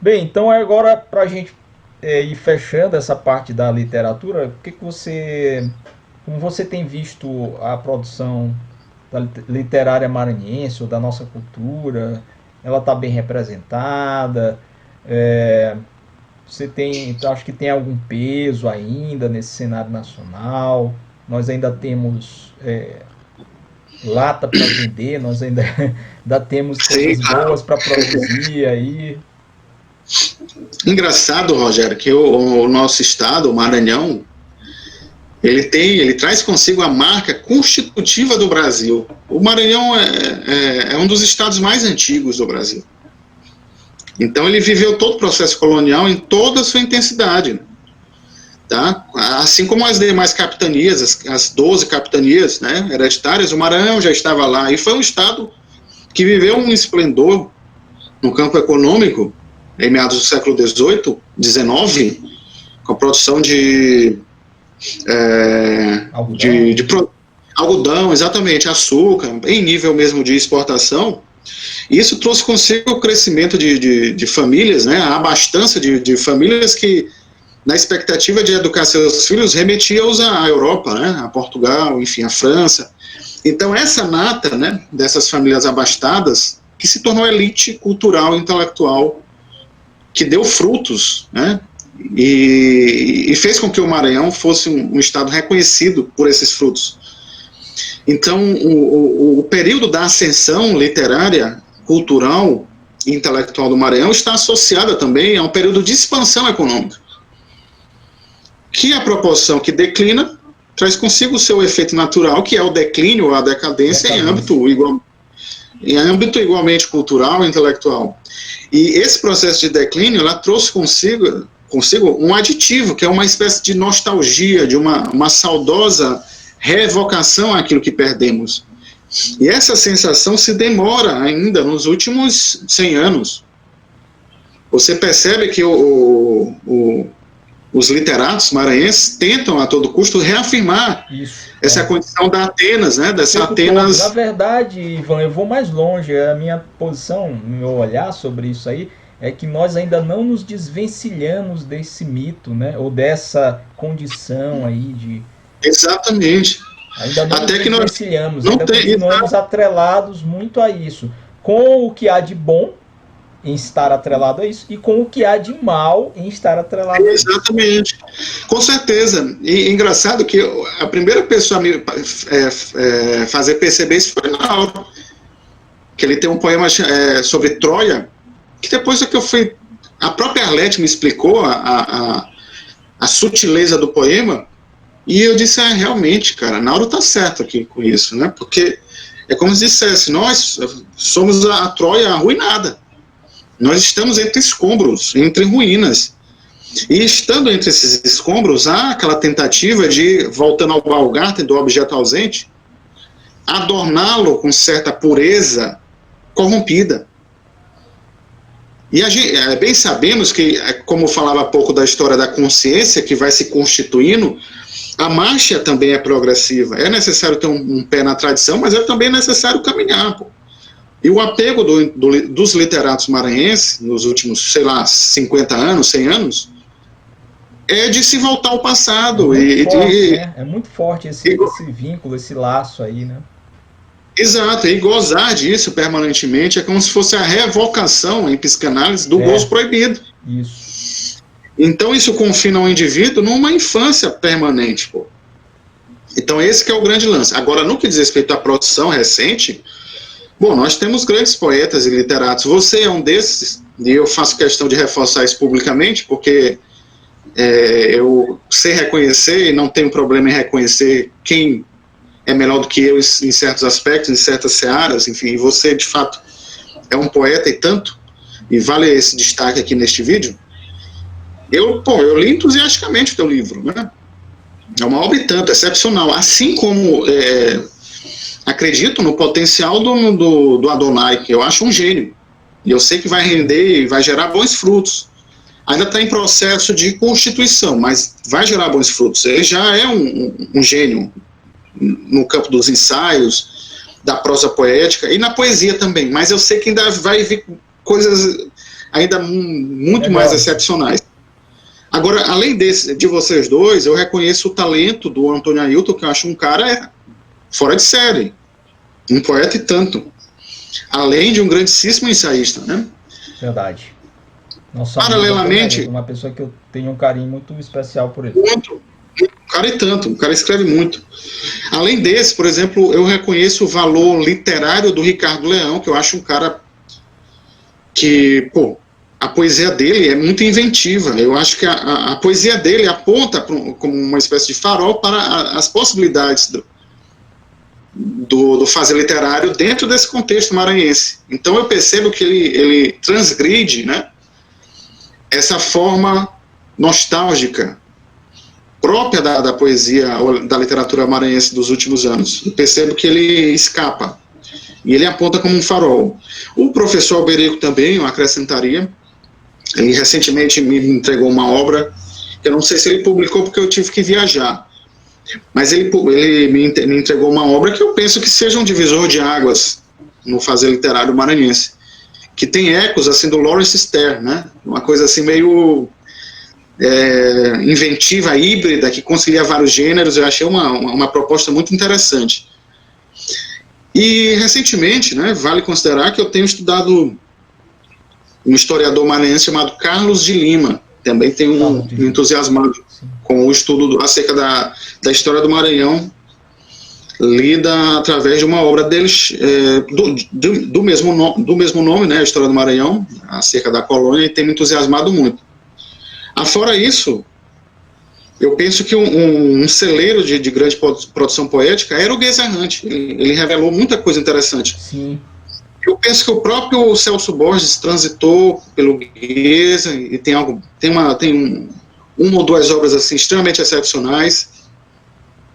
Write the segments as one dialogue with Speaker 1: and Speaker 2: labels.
Speaker 1: Bem, então agora para a gente ir fechando essa parte da literatura, o que, que você, como você tem visto a produção da literária maranhense ou da nossa cultura? Ela está bem representada? É, você tem, acho que tem algum peso ainda nesse cenário nacional? Nós ainda temos lata para vender, nós ainda, ainda temos
Speaker 2: Sim,
Speaker 1: coisas
Speaker 2: claro.
Speaker 1: boas para produzir aí.
Speaker 2: Engraçado, Rogério, que o nosso estado, o Maranhão, ele traz consigo a marca constitutiva do Brasil. O Maranhão é um dos estados mais antigos do Brasil. Então ele viveu todo o processo colonial em toda a sua intensidade, né? Tá? Assim como as demais capitanias, as 12 capitanias, né, hereditárias, o Maranhão já estava lá, e foi um estado que viveu um esplendor no campo econômico em meados do século XVIII, XIX, com a produção
Speaker 1: Algodão.
Speaker 2: algodão, exatamente, açúcar, em nível mesmo de exportação. E isso trouxe consigo o crescimento de famílias, né, a abastança de famílias que, na expectativa de educar seus filhos, remetia-os à Europa, né, a Portugal, enfim, à França. Então, essa nata, né, dessas famílias abastadas, que se tornou elite cultural e intelectual, que deu frutos, né, e fez com que o Maranhão fosse um estado reconhecido por esses frutos. Então, o período da ascensão literária, cultural e intelectual do Maranhão está associada também a um período de expansão econômica, que a proporção que declina traz consigo o seu efeito natural, que é o declínio ou a decadência em âmbito igualmente cultural e intelectual. E esse processo de declínio, ela trouxe consigo um aditivo, que é uma espécie de nostalgia, de uma saudosa reevocação àquilo que perdemos. E essa sensação se demora ainda nos últimos 100 anos. Você percebe que os literatos maranhenses tentam a todo custo reafirmar essa condição da Atenas, né? Dessa Atenas.
Speaker 1: Na verdade, Ivan, eu vou mais longe. A minha posição, meu olhar sobre isso aí é que nós ainda não nos desvencilhamos desse mito, né? Ou dessa condição aí de.
Speaker 2: Exatamente.
Speaker 1: Ainda não nos desvencilhamos, ainda continuamos atrelados muito a isso. Com o que há de bom em estar atrelado a isso e com o que há de mal em estar atrelado a isso.
Speaker 2: Exatamente, com certeza. E engraçado que a primeira pessoa a me fazer perceber isso foi Nauro, que ele tem um poema sobre Troia, que depois é que eu fui, a própria Arlete me explicou a sutileza do poema, e eu disse, realmente, cara, Nauro tá certo aqui com isso, né? Porque é como se dissesse, nós somos a Troia arruinada. Nós estamos entre escombros, entre ruínas. E estando entre esses escombros, há aquela tentativa de, voltando ao Baumgarten, do objeto ausente, adorná-lo com certa pureza corrompida. E bem sabemos que, como falava há pouco da história da consciência, que vai se constituindo, a marcha também é progressiva. É necessário ter um pé na tradição, mas é também necessário caminhar, pô. E o apego dos literatos maranhenses, nos últimos, sei lá, 50 anos, 100 anos, é de se voltar ao passado.
Speaker 1: É muito forte esse vínculo, esse laço aí, né?
Speaker 2: Exato, e gozar disso permanentemente é como se fosse a revocação em psicanálise do gozo proibido.
Speaker 1: Isso.
Speaker 2: Então isso confina o indivíduo numa infância permanente, pô. Então esse que é o grande lance. Agora, no que diz respeito à produção recente, bom, nós temos grandes poetas e literatos. Você é um desses, e eu faço questão de reforçar isso publicamente, porque eu sei reconhecer e não tenho problema em reconhecer quem é melhor do que eu em certos aspectos, em certas searas, enfim, você, de fato, é um poeta e tanto, e vale esse destaque aqui neste vídeo. Eu li entusiasticamente o teu livro, né? É uma obra e tanto, excepcional, assim como acredito no potencial do Adonai, que eu acho um gênio. E eu sei que vai render e vai gerar bons frutos. Ainda está em processo de constituição, mas vai gerar bons frutos. Ele já é um gênio no campo dos ensaios, da prosa poética e na poesia também. Mas eu sei que ainda vai vir coisas ainda muito mais
Speaker 1: Legal.
Speaker 2: excepcionais. Agora, além de vocês dois, eu reconheço o talento do Antônio Ailton, que eu acho um cara fora de série, um poeta e tanto, além de um grandíssimo ensaísta, né?
Speaker 1: Verdade. Nosso amigo Antônio Ailton,
Speaker 2: Paralelamente,
Speaker 1: uma pessoa que eu tenho um carinho muito especial por ele.
Speaker 2: muito, um cara e tanto, um cara escreve muito. Além desse, por exemplo, eu reconheço o valor literário do Ricardo Leão, que eu acho um cara que, pô, a poesia dele é muito inventiva. Eu acho que a poesia dele aponta como uma espécie de farol para as possibilidades do fazer literário dentro desse contexto maranhense. Então eu percebo que ele transgride, né, essa forma nostálgica própria da poesia ou da literatura maranhense dos últimos anos. Eu percebo que ele escapa e ele aponta como um farol. O professor Alberico também, eu acrescentaria, ele recentemente me entregou uma obra, que eu não sei se ele publicou porque eu tive que viajar, mas ele me entregou uma obra que eu penso que seja um divisor de águas no fazer literário maranhense, que tem ecos assim do Lawrence Stern, né? Uma coisa assim meio inventiva, híbrida, que concilia vários gêneros. Eu achei uma proposta muito interessante. E recentemente, né, vale considerar que eu tenho estudado um historiador maranhense chamado Carlos de Lima, também tenho me entusiasmado com o estudo acerca da história do Maranhão, lida através de uma obra deles do mesmo nome, né, a História do Maranhão, acerca da colônia, e tem me entusiasmado muito. Afora isso, eu penso que um celeiro de grande produção poética era o Gueza Errante. Ele revelou muita coisa interessante.
Speaker 1: Sim.
Speaker 2: Eu penso que o próprio Celso Borges transitou pelo Gueza e tem uma ou duas obras assim extremamente excepcionais,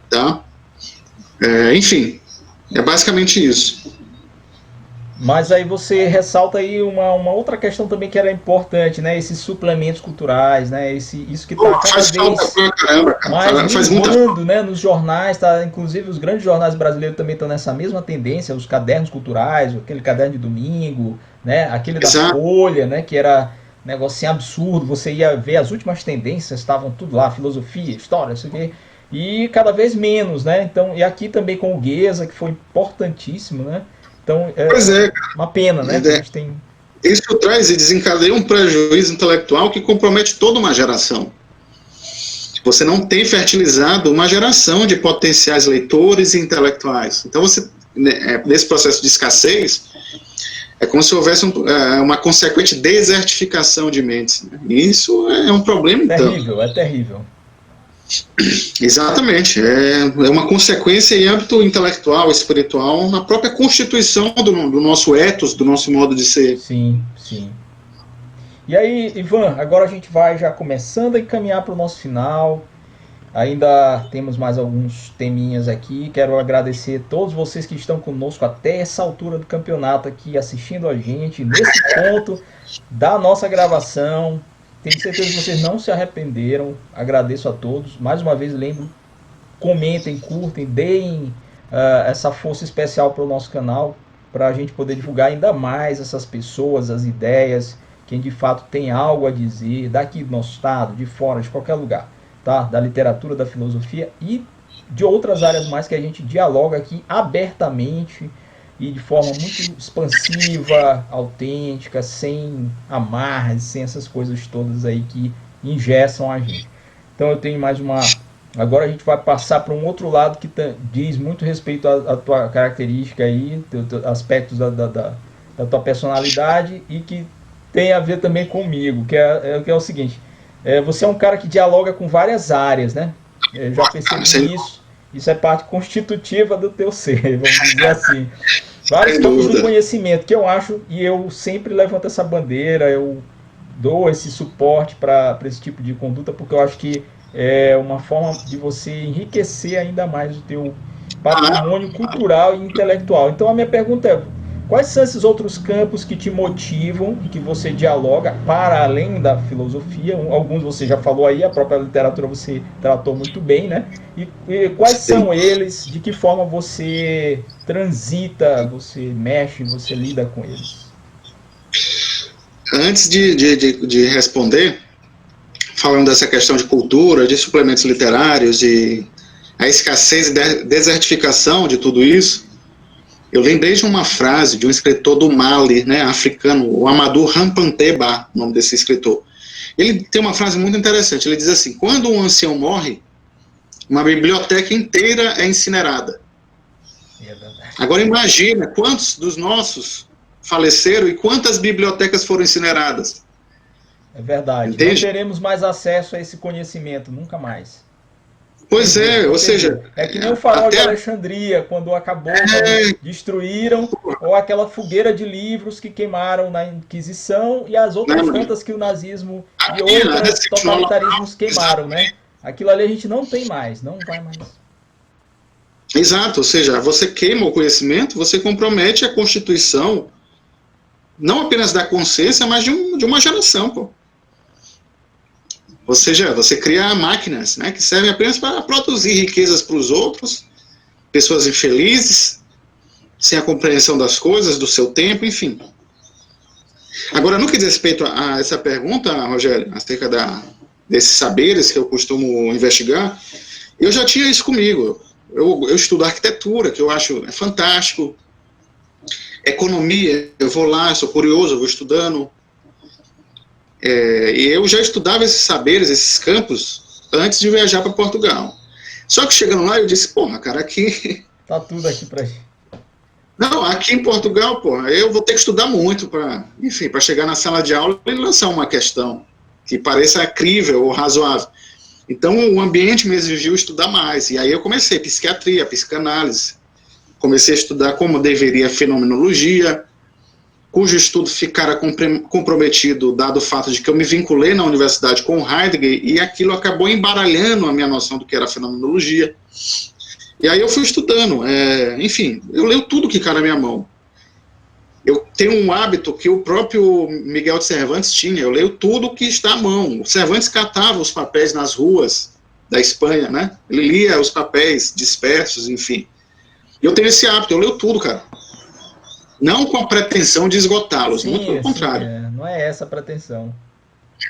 Speaker 2: tá? Enfim, é basicamente isso.
Speaker 1: Mas aí você ressalta aí uma outra questão também que era importante, né? Esses suplementos culturais, né? Isso que está cada vez
Speaker 2: caramba, cara.
Speaker 1: mais
Speaker 2: Faz muita
Speaker 1: minguando, né? Nos jornais, tá? Inclusive os grandes jornais brasileiros também estão nessa mesma tendência, os cadernos culturais, aquele caderno de domingo, né? Aquele da Folha, né? Que era um negocinho absurdo, você ia ver as últimas tendências, estavam tudo lá, filosofia, história, isso aqui, e cada vez menos, né? Então, e aqui também com o Gueza, que foi importantíssimo, né? Então, uma pena, né? Que a gente tem...
Speaker 2: Isso traz e desencadeia um prejuízo intelectual que compromete toda uma geração. Você não tem fertilizado uma geração de potenciais leitores e intelectuais. Então, você, nesse processo de escassez, é como se houvesse uma consequente desertificação de mentes. Isso é um problema,
Speaker 1: terrível, então. É terrível.
Speaker 2: Exatamente, é uma consequência em âmbito intelectual, espiritual, na própria constituição do nosso ethos, do nosso modo de ser.
Speaker 1: Sim, sim. E aí, Ivan, agora a gente vai já começando a encaminhar para o nosso final. Ainda temos mais alguns teminhas aqui. Quero agradecer a todos vocês que estão conosco até essa altura do campeonato aqui, assistindo a gente, nesse ponto da nossa gravação. Tenho certeza que vocês não se arrependeram. Agradeço a todos. Mais uma vez lembro, comentem, curtem, deem essa força especial para o nosso canal, para a gente poder divulgar ainda mais essas pessoas, as ideias, quem de fato tem algo a dizer, daqui do nosso estado, de fora, de qualquer lugar, tá? Da literatura, da filosofia e de outras áreas mais que a gente dialoga aqui abertamente e de forma muito expansiva, autêntica, sem amarras, sem essas coisas todas aí que engessam a gente. Então eu tenho mais uma... Agora a gente vai passar para um outro lado que diz muito respeito à tua característica aí, aspectos da tua personalidade e que tem a ver também comigo, que é o seguinte, você é um cara que dialoga com várias áreas, né? Eu já percebi isso. Isso é parte constitutiva do teu ser, vamos dizer assim. Vários campos do conhecimento que eu acho, e eu sempre levanto essa bandeira, eu dou esse suporte para esse tipo de conduta, porque eu acho que é uma forma de você enriquecer ainda mais o teu patrimônio cultural e intelectual. Então a minha pergunta é, quais são esses outros campos que te motivam e que você dialoga para além da filosofia? Alguns você já falou aí, a própria literatura você tratou muito bem, né? E quais são eles? De que forma você transita, você mexe, você lida com eles?
Speaker 2: Antes de responder, falando dessa questão de cultura, de suplementos literários, de a escassez e desertificação de tudo isso, eu lembrei de uma frase de um escritor do Mali, né, africano, o Amadou Rampanteba, o nome desse escritor. Ele tem uma frase muito interessante, ele diz assim: quando um ancião morre, uma biblioteca inteira é incinerada. Agora imagina quantos dos nossos faleceram e quantas bibliotecas foram incineradas.
Speaker 1: É verdade.
Speaker 2: Entende?
Speaker 1: Não teremos mais acesso a esse conhecimento, nunca mais.
Speaker 2: Pois é, ou seja...
Speaker 1: É que nem o farol de Alexandria, quando acabou, quando destruíram, ou aquela fogueira de livros que queimaram na Inquisição e as outras tantas que o nazismo e outros totalitarismos queimaram, né? Aquilo ali a gente não tem mais, não vai mais.
Speaker 2: Exato, ou seja, você queima o conhecimento, você compromete a constituição, não apenas da consciência, mas de uma geração, pô. Ou seja, você cria máquinas, né, que servem apenas para produzir riquezas para os outros, pessoas infelizes, sem a compreensão das coisas, do seu tempo, enfim. Agora, no que diz respeito a essa pergunta, Rogério, acerca desses saberes que eu costumo investigar, eu já tinha isso comigo. Eu estudo arquitetura, que eu acho fantástico. Economia, eu vou lá, sou curioso, eu vou estudando. E eu já estudava esses saberes, esses campos, antes de viajar para Portugal. Só que chegando lá, eu disse, porra, cara, aqui...
Speaker 1: Tá tudo aqui pra gente.
Speaker 2: Não, aqui em Portugal, porra, eu vou ter que estudar muito para, enfim, para chegar na sala de aula e lançar uma questão que pareça crível ou razoável. Então, o ambiente me exigiu estudar mais. E aí eu comecei psiquiatria, psicanálise. Comecei a estudar como deveria a fenomenologia, cujo estudo ficara comprometido, dado o fato de que eu me vinculei na universidade com Heidegger, e aquilo acabou embaralhando a minha noção do que era fenomenologia. E aí eu fui estudando. Enfim, eu leio tudo que cai na minha mão. Eu tenho um hábito que o próprio Miguel de Cervantes tinha, eu leio tudo que está à mão. O Cervantes catava os papéis nas ruas da Espanha, né? Ele lia os papéis dispersos, enfim. E eu tenho esse hábito, eu leio tudo, cara. Não com a pretensão de esgotá-los, muito pelo contrário.
Speaker 1: Não é essa a pretensão.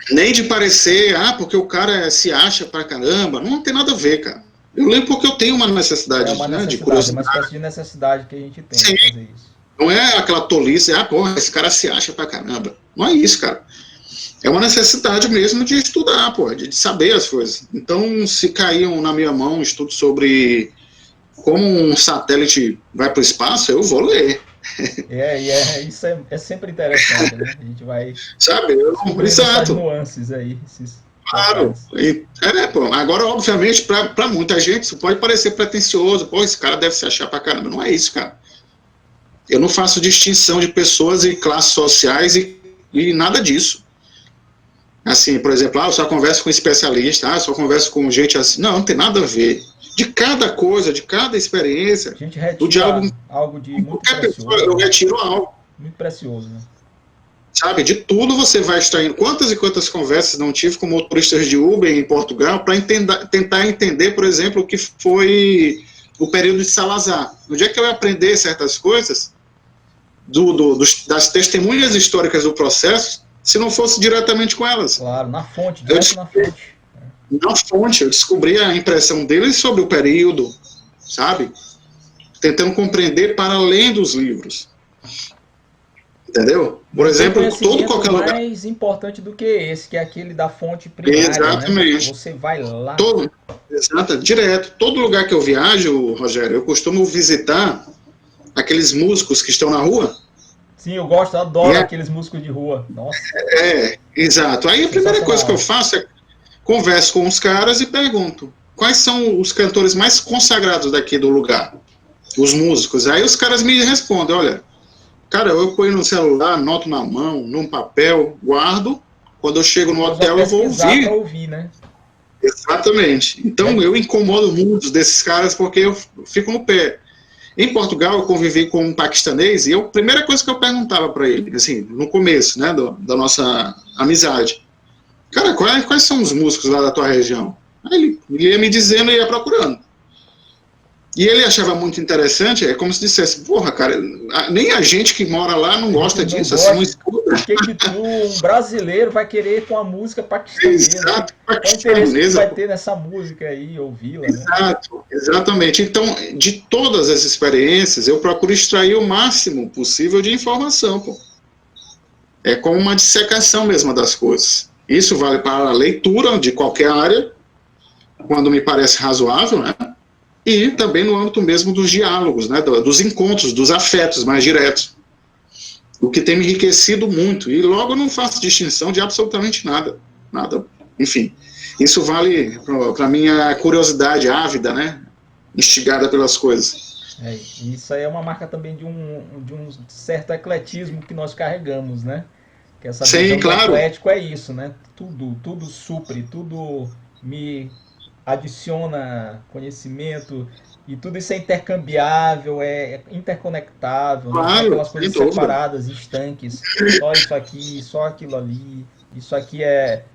Speaker 2: Nem de parecer, porque o cara se acha pra caramba, não tem nada a ver, cara. Eu leio porque eu tenho uma necessidade, de curiosidade.
Speaker 1: É uma espécie de necessidade que a gente tem de fazer isso.
Speaker 2: Não é aquela tolice, porra, esse cara se acha pra caramba. Não é isso, cara. É uma necessidade mesmo de estudar, porra, de saber as coisas. Então, se caíam na minha mão estudos sobre como um satélite vai para o espaço, eu vou ler.
Speaker 1: Isso é sempre interessante, né? A gente vai...
Speaker 2: Sabe? Exato.
Speaker 1: Nuances aí.
Speaker 2: Claro. Agora, obviamente, para muita gente, isso pode parecer pretensioso. Pô, esse cara deve se achar pra caramba. Não é isso, cara. Eu não faço distinção de pessoas e classes sociais e nada disso. Assim, por exemplo, eu só converso com especialista, eu só converso com gente assim. Não tem nada a ver. De cada coisa, de cada experiência,
Speaker 1: a gente retira algo de muito precioso.
Speaker 2: Eu retiro algo.
Speaker 1: Muito precioso, né?
Speaker 2: Sabe, de tudo você vai extraindo. Quantas e quantas conversas não tive com motoristas de Uber em Portugal para tentar entender, por exemplo, o que foi o período de Salazar. No dia que eu ia aprender certas coisas, das testemunhas históricas do processo, se não fosse diretamente com elas.
Speaker 1: Claro, na fonte, direto na fonte.
Speaker 2: Na fonte, eu descobri a impressão deles sobre o período, sabe? Tentando compreender para além dos livros. Entendeu? Por exemplo, qualquer lugar...
Speaker 1: mais importante do que esse, que é aquele da fonte primária.
Speaker 2: Exatamente.
Speaker 1: Né? Você vai lá...
Speaker 2: Direto. Todo lugar que eu viajo, Rogério, eu costumo visitar aqueles músicos que estão na rua.
Speaker 1: Sim, eu adoro aqueles músicos de rua. Nossa.
Speaker 2: Exato. Aí a primeira coisa que eu faço é converso com os caras e pergunto quais são os cantores mais consagrados daqui do lugar, os músicos. Aí os caras me respondem, olha, cara, eu ponho no celular, anoto na mão, num papel, guardo, quando eu chego no hotel eu vou ouvir.
Speaker 1: Pra ouvir, né?
Speaker 2: Exatamente. Então eu incomodo muitos desses caras porque eu fico no pé. Em Portugal eu convivi com um paquistanês e a primeira coisa que eu perguntava para ele, assim, no começo, né, da nossa amizade, cara, quais são os músicos lá da tua região? Aí ele ia me dizendo e ia procurando. E ele achava muito interessante, é como se dissesse, porra, cara, nem a gente que mora lá não gosta
Speaker 1: Não
Speaker 2: disso, assim, não
Speaker 1: gosta.
Speaker 2: escuta.
Speaker 1: Por que que tu, um brasileiro, vai querer com a música paquistanesa?
Speaker 2: Exato,
Speaker 1: Qual o interesse que tu
Speaker 2: paquistanesa,
Speaker 1: vai ter nessa música aí, ouvi-la, né?
Speaker 2: exato, exatamente. Então, de todas as experiências, eu procuro extrair o máximo possível de informação, pô. É como uma dissecação mesmo das coisas. Isso vale para a leitura de qualquer área, quando me parece razoável, né? E também no âmbito mesmo dos diálogos, né? Dos encontros, dos afetos mais diretos. O que tem me enriquecido muito. E logo eu não faço distinção de absolutamente nada. Nada. Enfim, isso vale para a minha curiosidade ávida, né? Instigada pelas coisas.
Speaker 1: Isso aí é uma marca também de um certo ecletismo que nós carregamos, né? Que essa
Speaker 2: Sim,
Speaker 1: visão do
Speaker 2: claro.
Speaker 1: eclético é isso, né? Tudo supre, tudo me adiciona conhecimento e tudo isso é intercambiável, é interconectável, não são
Speaker 2: Claro,
Speaker 1: aquelas
Speaker 2: sem
Speaker 1: coisas
Speaker 2: dúvida.
Speaker 1: separadas, estanques, só isso aqui, só aquilo ali, isso aqui é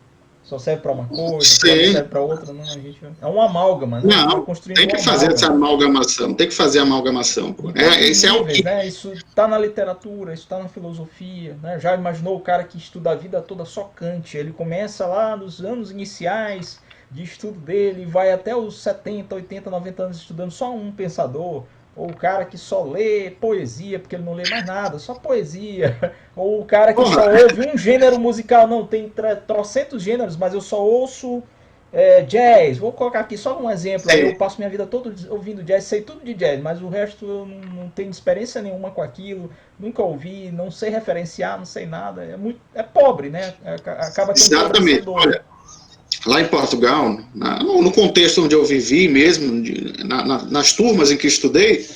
Speaker 1: só serve para uma coisa, aquilo ali
Speaker 2: Sim.
Speaker 1: serve para outra, não, a gente é um amálgama, né? A gente vai
Speaker 2: Não,
Speaker 1: construindo
Speaker 2: tem
Speaker 1: um
Speaker 2: que fazer essa
Speaker 1: amálgama.
Speaker 2: amalgamação, tem que fazer a amalgamação.
Speaker 1: Em todos os
Speaker 2: Esse é o
Speaker 1: níveis,
Speaker 2: que.
Speaker 1: né? Isso está na literatura, isso está na filosofia, né? Já imaginou o cara que estuda a vida toda só Kant? Ele começa lá nos anos iniciais de estudo dele, vai até os 70, 80, 90 anos estudando só um pensador, ou o cara que só lê poesia porque ele não lê mais nada, só poesia, ou o cara que só
Speaker 2: Porra,
Speaker 1: ouve um gênero musical, não, tem trocentos gêneros, mas eu só ouço jazz. Vou colocar aqui só um exemplo, aí eu
Speaker 2: é,
Speaker 1: passo minha vida toda ouvindo jazz, sei tudo de jazz, mas o resto eu não tenho experiência nenhuma com aquilo, nunca ouvi, não sei referenciar, não sei nada, é pobre, né? Acaba que é
Speaker 2: exatamente.
Speaker 1: empobrecedor.
Speaker 2: Olha, lá em Portugal, no contexto onde eu vivi mesmo, nas turmas em que estudei,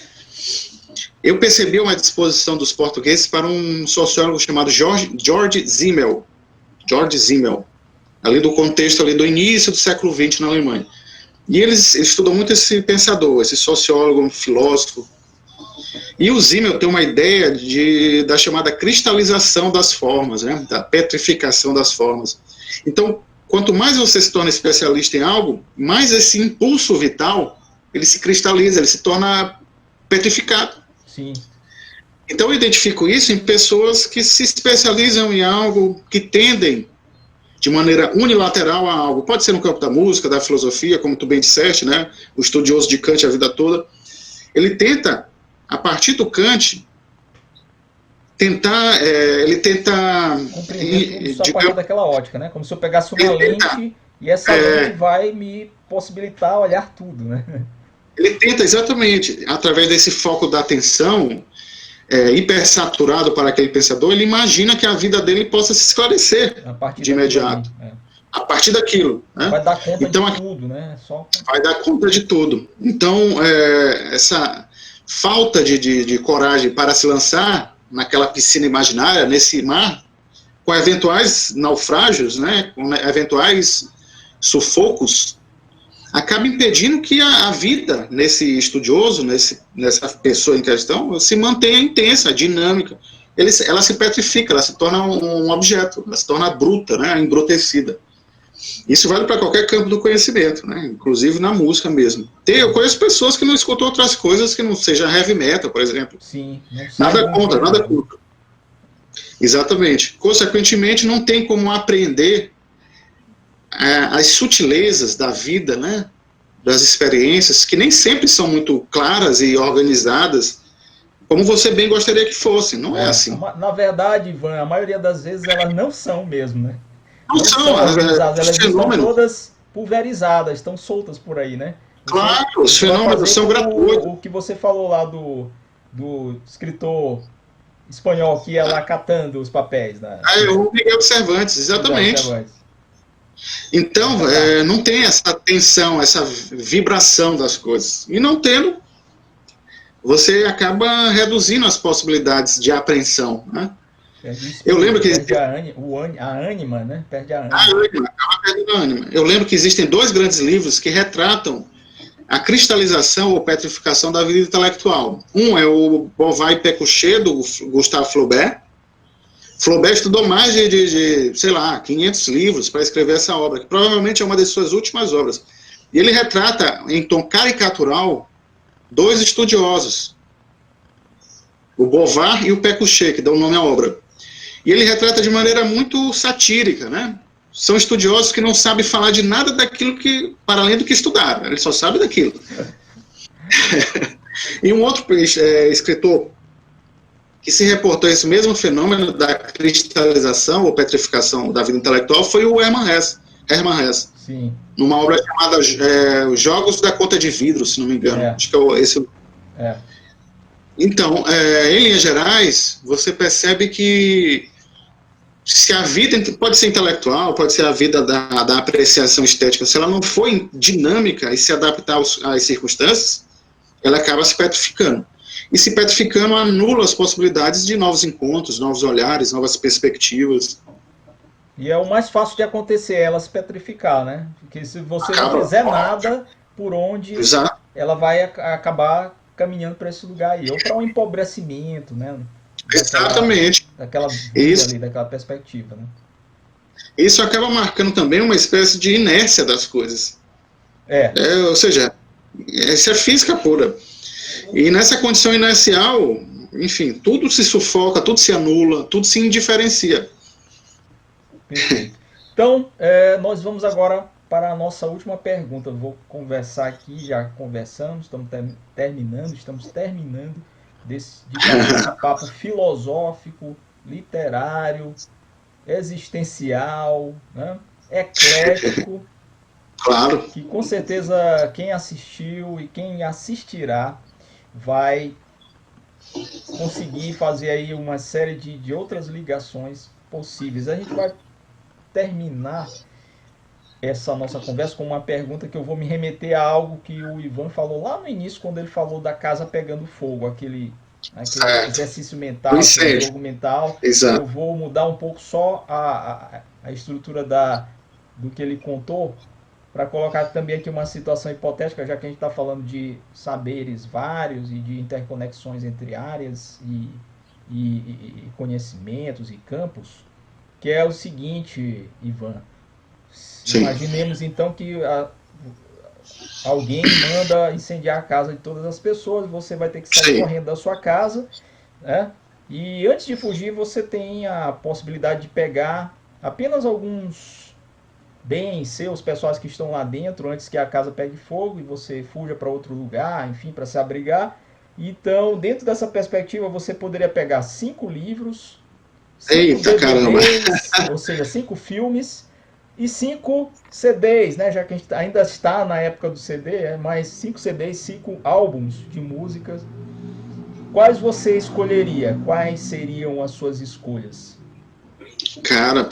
Speaker 2: eu percebi uma disposição dos portugueses para um sociólogo chamado George Simmel. George Simmel, ali do contexto ali do início do século XX na Alemanha. E eles estudam muito esse pensador, esse sociólogo, um filósofo. E o Simmel tem uma ideia da chamada cristalização das formas, né? Da petrificação das formas. Então, quanto mais você se torna especialista em algo, mais esse impulso vital, ele se cristaliza, ele se torna petrificado.
Speaker 1: Sim.
Speaker 2: Então, eu identifico isso em pessoas que se especializam em algo, que tendem de maneira unilateral a algo. Pode ser no campo da música, da filosofia, como tu bem disseste, né? O estudioso de Kant a vida toda. Ele tenta, a partir do Kant, ele tenta,
Speaker 1: Compreender tudo só a partir
Speaker 2: digamos,
Speaker 1: daquela ótica, né? Como se eu pegasse uma
Speaker 2: ele tenta,
Speaker 1: lente e essa lente vai me possibilitar olhar tudo, né?
Speaker 2: ele tenta exatamente, através desse foco da atenção, hipersaturado para aquele pensador, ele imagina que a vida dele possa se esclarecer
Speaker 1: A partir
Speaker 2: de
Speaker 1: daquilo ali.
Speaker 2: imediato, a partir daquilo, né?
Speaker 1: Vai dar conta de
Speaker 2: Então,
Speaker 1: tudo, né? Só.
Speaker 2: vai dar conta de tudo. Então, essa falta de coragem para se lançar naquela piscina imaginária, nesse mar, com eventuais naufrágios, né, com eventuais sufocos, acaba impedindo que a vida nesse estudioso, nessa pessoa em questão, se mantenha intensa, dinâmica. Ela se petrifica, ela se torna um objeto, ela se torna bruta, né, embrutecida. Isso vale para qualquer campo do conhecimento, né, inclusive na música mesmo. Eu conheço pessoas que não escutam outras coisas que não seja heavy metal, por exemplo.
Speaker 1: Sim, não sai
Speaker 2: Nada
Speaker 1: de um
Speaker 2: contra, nada
Speaker 1: gênero.
Speaker 2: contra. Exatamente. Consequentemente, não tem como aprender as sutilezas da vida, né? Das experiências, que nem sempre são muito claras e organizadas, como você bem gostaria que fossem. Não é assim.
Speaker 1: Na verdade, Ivan, a maioria das vezes elas não são mesmo, né?
Speaker 2: Não
Speaker 1: Não
Speaker 2: são
Speaker 1: são organizadas,
Speaker 2: os
Speaker 1: elas estão
Speaker 2: fenômenos.
Speaker 1: todas pulverizadas, estão soltas por aí, né?
Speaker 2: Claro, os
Speaker 1: Você vai
Speaker 2: fenômenos
Speaker 1: fazer
Speaker 2: são gratuitos.
Speaker 1: como o que você falou lá do escritor espanhol que ia lá catando os papéis.
Speaker 2: O Miguel Cervantes, exatamente. Então, não tem essa tensão, essa vibração das coisas. E não tendo, você acaba reduzindo as possibilidades de apreensão, né? Eu lembro que
Speaker 1: perde a ânima, né? Perde a ânima.
Speaker 2: Acaba perdendo a ânima. Eu lembro que existem dois grandes livros que retratam a cristalização ou petrificação da vida intelectual. Um é o Bovary Pécuchet, do Gustave Flaubert. Flaubert estudou mais sei lá, 500 livros para escrever essa obra, que provavelmente é uma das suas últimas obras. E ele retrata, em tom caricatural, dois estudiosos, o Bovar e o Pécuchet, que dão o nome à obra. E ele retrata de maneira muito satírica, né? São estudiosos que não sabem falar de nada daquilo que, para além do que estudaram, eles só sabem daquilo. E um outro escritor que se reportou a esse mesmo fenômeno da cristalização ou petrificação da vida intelectual foi o Hermann Hesse.
Speaker 1: Sim.
Speaker 2: Numa obra chamada Jogos da Conta de Vidro, se não me engano. Acho que é esse. Então, em linhas gerais, você percebe que se a vida pode ser intelectual, pode ser a vida da apreciação estética, se ela não for dinâmica e se adaptar às circunstâncias, ela acaba se petrificando. E se petrificando, anula as possibilidades de novos encontros, novos olhares, novas perspectivas.
Speaker 1: E é o mais fácil de acontecer, ela se petrificar, né? Porque se você não fizer nada, por onde
Speaker 2: Exato.
Speaker 1: ela vai acabar caminhando para esse lugar aí, ou para um empobrecimento, né?
Speaker 2: Exatamente.
Speaker 1: Daquela vida ali, daquela perspectiva, né?
Speaker 2: Isso acaba marcando também uma espécie de inércia das coisas. Ou seja, essa é física pura. E nessa condição inercial, enfim, tudo se sufoca, tudo se anula, tudo se indiferencia.
Speaker 1: Perfeito. Então, nós vamos agora para a nossa última pergunta. Eu vou conversar aqui, já conversamos, estamos terminando desse papo filosófico, literário, existencial, né? Eclético.
Speaker 2: Claro.
Speaker 1: Que com certeza quem assistiu e quem assistirá vai conseguir fazer aí uma série de outras ligações possíveis. A gente vai terminar essa nossa conversa com uma pergunta que eu vou me remeter a algo que o Ivan falou lá no início, quando ele falou da casa pegando fogo, aquele exercício mental, aquele jogo mental.
Speaker 2: Exato.
Speaker 1: Eu vou mudar um pouco só a estrutura do que ele contou, para colocar também aqui uma situação hipotética, já que a gente está falando de saberes vários e de interconexões entre áreas e conhecimentos e campos, que é o seguinte, Ivan. Sim. Imaginemos então que alguém manda incendiar a casa de todas as pessoas, você vai ter que sair correndo da sua casa, né? E antes de fugir, você tem a possibilidade de pegar apenas alguns bens seus, pessoas que estão lá dentro, antes que a casa pegue fogo e você fuja para outro lugar, enfim, para se abrigar. Então, dentro dessa perspectiva, você poderia pegar 5 livros, 5 DVDs, ou seja, 5 filmes e 5 CDs, né? Já que a gente ainda está na época do CD, mas 5 CDs, 5 álbuns de músicas. Quais você escolheria? Quais seriam as suas escolhas?
Speaker 2: Cara,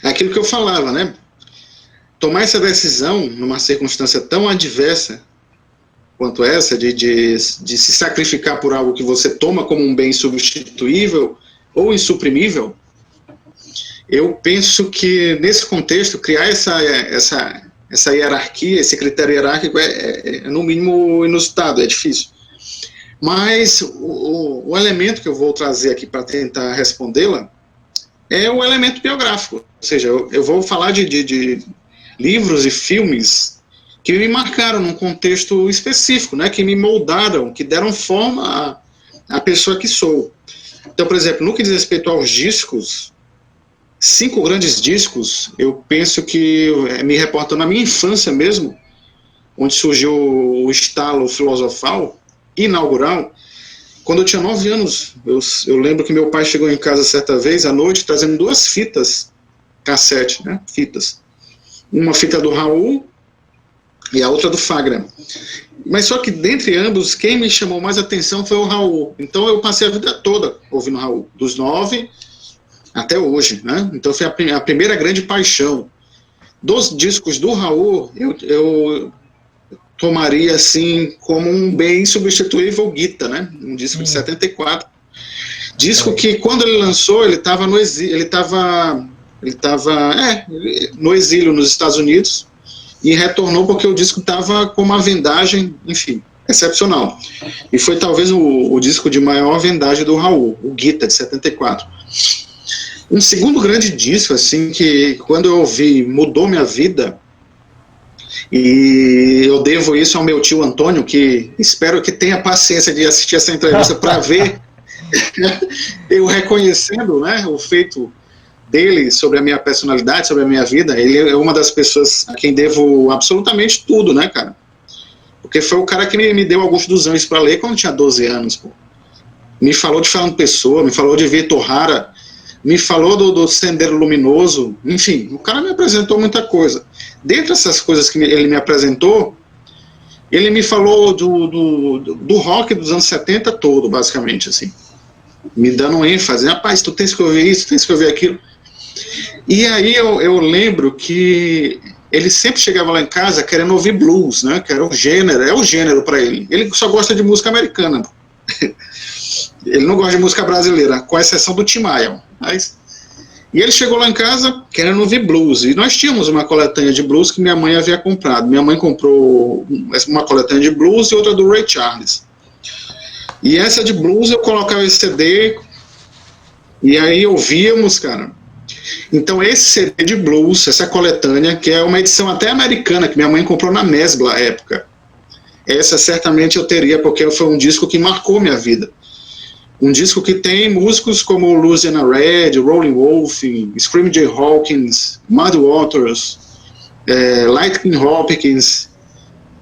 Speaker 2: é aquilo que eu falava, né? Tomar essa decisão numa circunstância tão adversa quanto essa, de se sacrificar por algo que você toma como um bem insubstituível ou insuprimível, eu penso que, nesse contexto, criar essa hierarquia, esse critério hierárquico é no mínimo inusitado, é difícil. Mas o elemento que eu vou trazer aqui para tentar respondê-la é o elemento biográfico, ou seja, eu vou falar de livros e filmes que me marcaram num contexto específico, né, que me moldaram, que deram forma à pessoa que sou. Então, por exemplo, no que diz respeito aos discos, 5 grandes discos, eu penso que me reportam na minha infância mesmo, onde surgiu o estalo filosofal, inaugural. Quando eu tinha 9 anos, eu lembro que meu pai chegou em casa certa vez, à noite, trazendo 2 fitas cassete, né, fitas. Uma fita do Raul e a outra do Fagner. Mas só que, dentre ambos, quem me chamou mais atenção foi o Raul. Então eu passei a vida toda ouvindo Raul, dos 9 até hoje, né? Então foi a primeira grande paixão. Dos discos do Raul, eu tomaria assim como um bem substituível Guita, né? Um disco de 74. Disco que, quando ele lançou, ele estava no exílio, ele estava no exílio nos Estados Unidos e retornou porque o disco estava com uma vendagem, enfim, excepcional. E foi talvez o disco de maior vendagem do Raul, o Guita, de 74. Um segundo grande disco, assim, que quando eu ouvi mudou minha vida, E eu devo isso ao meu tio Antônio, que espero que tenha paciência de assistir essa entrevista para ver eu reconhecendo, né, o feito dele sobre a minha personalidade, sobre a minha vida. Ele é uma das pessoas a quem devo absolutamente tudo, né, cara? Porque foi o cara que me deu Augusto dos Anjos para ler quando eu tinha 12 anos, pô. Me falou de Fernando Pessoa, me falou de Vitor Hara, me falou do Sendeiro Luminoso, enfim, o cara me apresentou muita coisa. Dentre essas coisas que ele me apresentou, ele me falou do rock dos anos 70 todo, basicamente, assim, me dando um ênfase, rapaz, tu tens que ouvir isso, tu tens que ouvir aquilo. E aí eu lembro que ele sempre chegava lá em casa querendo ouvir blues, né, que era o gênero para ele. Ele só gosta de música americana. Ele não gosta de música brasileira, com exceção do Tim Maia. E ele chegou lá em casa querendo ouvir blues. E nós tínhamos uma coletânea de blues que minha mãe havia comprado. Minha mãe comprou uma coletânea de blues e outra do Ray Charles. E essa de blues eu colocava esse CD e aí ouvíamos, cara. Então esse CD de blues, essa coletânea, que é uma edição até americana, que minha mãe comprou na Mesbla à época. Essa certamente eu teria, porque foi um disco que marcou minha vida. Um disco que tem músicos como Louisiana Red, Rolling Wolf, Screaming Jay Hawkins, Muddy Waters, Lightning Hopkins,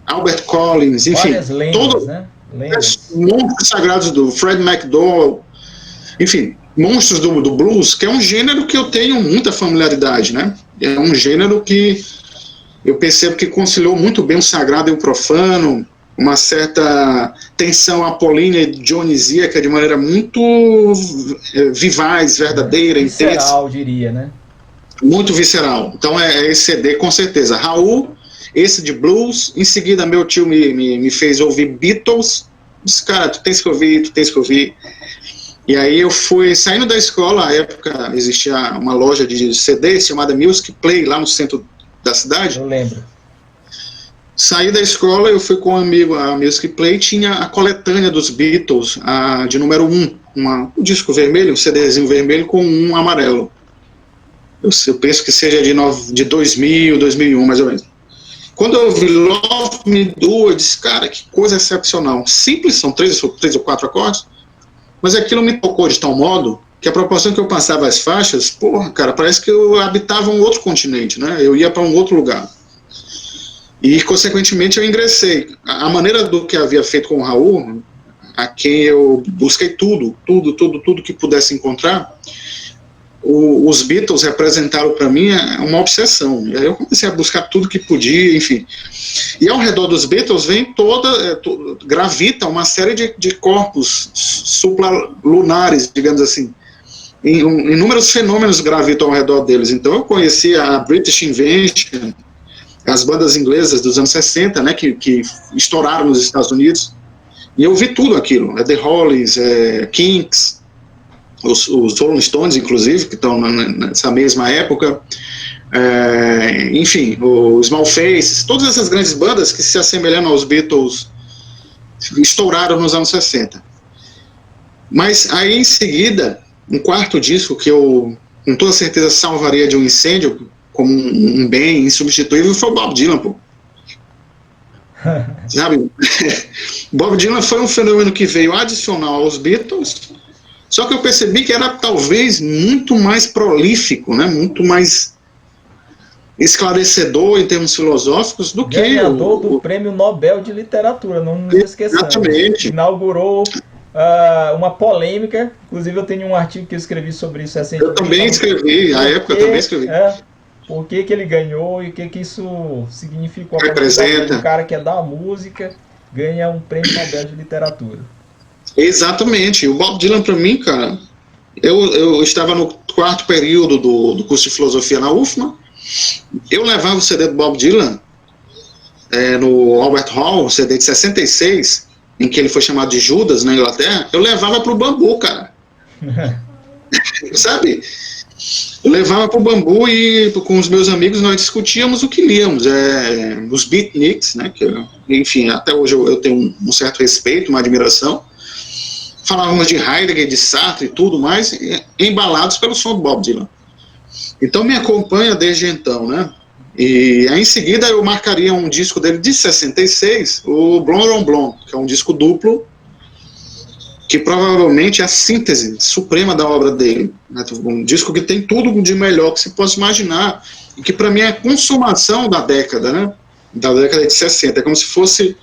Speaker 2: Albert Collins, enfim, todos, né? Monstros sagrados do Fred McDowell, enfim, monstros do blues, que é um gênero que eu tenho muita familiaridade, né? É um gênero que eu percebo que conciliou muito bem o sagrado e o profano, uma certa tensão apolínea e dionisíaca de maneira muito vivaz, verdadeira, intensa.
Speaker 1: Visceral, diria, né?
Speaker 2: Muito visceral. Então é esse CD, com certeza. Raul, esse de blues. Em seguida, meu tio me fez ouvir Beatles. Disse, cara, tu tens que ouvir, tu tens que ouvir. E aí eu fui, saindo da escola, à época existia uma loja de CDs chamada Music Play, lá no centro da cidade.
Speaker 1: Eu lembro.
Speaker 2: Saí da escola, eu fui com um amigo a Music Play, tinha a coletânea dos Beatles, de número 1, um disco vermelho, um CDzinho vermelho com um amarelo. Eu penso que seja de 2000, 2001, mais ou menos. Quando eu vi Love Me Do, eu disse, cara, que coisa excepcional. Simples, são 3 ou 4 acordes, mas aquilo me tocou de tal modo que a proporção que eu passava as faixas, porra, cara, parece que eu habitava um outro continente, né? Eu ia para um outro lugar. E, consequentemente, eu ingressei. A maneira do que havia feito com o Raul, a quem eu busquei tudo que pudesse encontrar, os Beatles representaram para mim uma obsessão. E aí eu comecei a buscar tudo que podia, enfim. E ao redor dos Beatles vem gravita uma série de corpos supralunares, digamos assim. Inúmeros fenômenos gravitam ao redor deles. Então eu conheci a British Invention, as bandas inglesas dos anos 60, né, que estouraram nos Estados Unidos, e eu vi tudo aquilo, The Hollies, Kinks, os Rolling Stones, inclusive, que estão nessa mesma época, enfim, o Small Faces, todas essas grandes bandas que se assemelhando aos Beatles estouraram nos anos 60. Mas aí em seguida, um quarto disco que eu com toda certeza salvaria de um incêndio, como um bem insubstituível, foi o Bob Dylan, pô. Sabe? Bob Dylan foi um fenômeno que veio adicional aos Beatles, só que eu percebi que era talvez muito mais prolífico, né? Muito mais esclarecedor em termos filosóficos do que
Speaker 1: ganhador do Prêmio Nobel de Literatura, não nos esqueçamos.
Speaker 2: Exatamente.
Speaker 1: Inaugurou uma polêmica, inclusive eu tenho um artigo que eu escrevi sobre isso recentemente.
Speaker 2: Eu também escrevi, à época eu também escrevi.
Speaker 1: Por que ele ganhou e o que isso significou.
Speaker 2: Representa.
Speaker 1: Um cara que é da música ganha um Prêmio Nobel de Literatura.
Speaker 2: Exatamente. O Bob Dylan, para mim, cara, eu estava no 4º período do curso de filosofia na UFMA, eu levava o CD do Bob Dylan no Albert Hall, o CD de 66, em que ele foi chamado de Judas na Inglaterra, eu levava pro Bambu, cara. Sabe? Eu levava pro Bambu e com os meus amigos nós discutíamos o que líamos, os beatniks, né, que enfim, até hoje eu tenho um certo respeito, uma admiração. Falávamos de Heidegger, de Sartre e tudo mais, embalados pelo som do Bob Dylan. Então me acompanha desde então, né? E aí, em seguida eu marcaria um disco dele de 66, o Blond on Blond, que é um disco duplo, que provavelmente é a síntese suprema da obra dele, né? Um disco que tem tudo de melhor que se possa imaginar, e que para mim é a consumação da década, né? Da década de 60, é como se fosse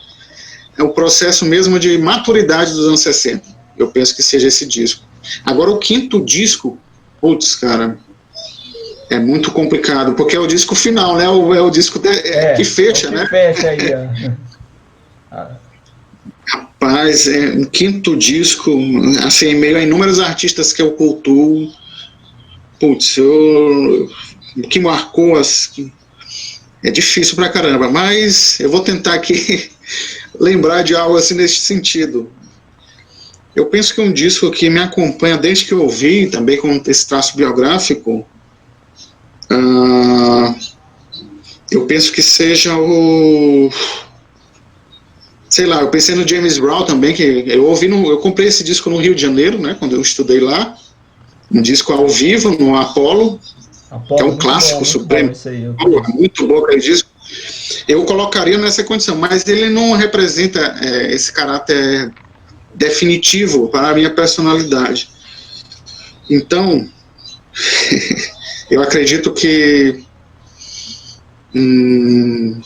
Speaker 2: o processo mesmo de maturidade dos anos 60. Eu penso que seja esse disco. Agora, o quinto disco, putz, cara, é muito complicado, porque é o disco final, né? É o disco que fecha,
Speaker 1: é o que
Speaker 2: né?
Speaker 1: fecha aí, ó.
Speaker 2: Rapaz, é um quinto disco, assim, em meio a inúmeros artistas que eu cultuo, putz, o que marcou, assim, é difícil pra caramba, mas eu vou tentar aqui lembrar de algo assim nesse sentido. Eu penso que um disco que me acompanha desde que eu ouvi, também com esse traço biográfico, eu penso que seja o... Sei lá, eu pensei no James Brown também, que eu comprei esse disco no Rio de Janeiro, né, quando eu estudei lá, um disco ao vivo, no Apollo, que é um clássico supremo, muito bom aquele disco. Eu colocaria nessa condição, mas ele não representa esse caráter definitivo para a minha personalidade. Então, eu acredito que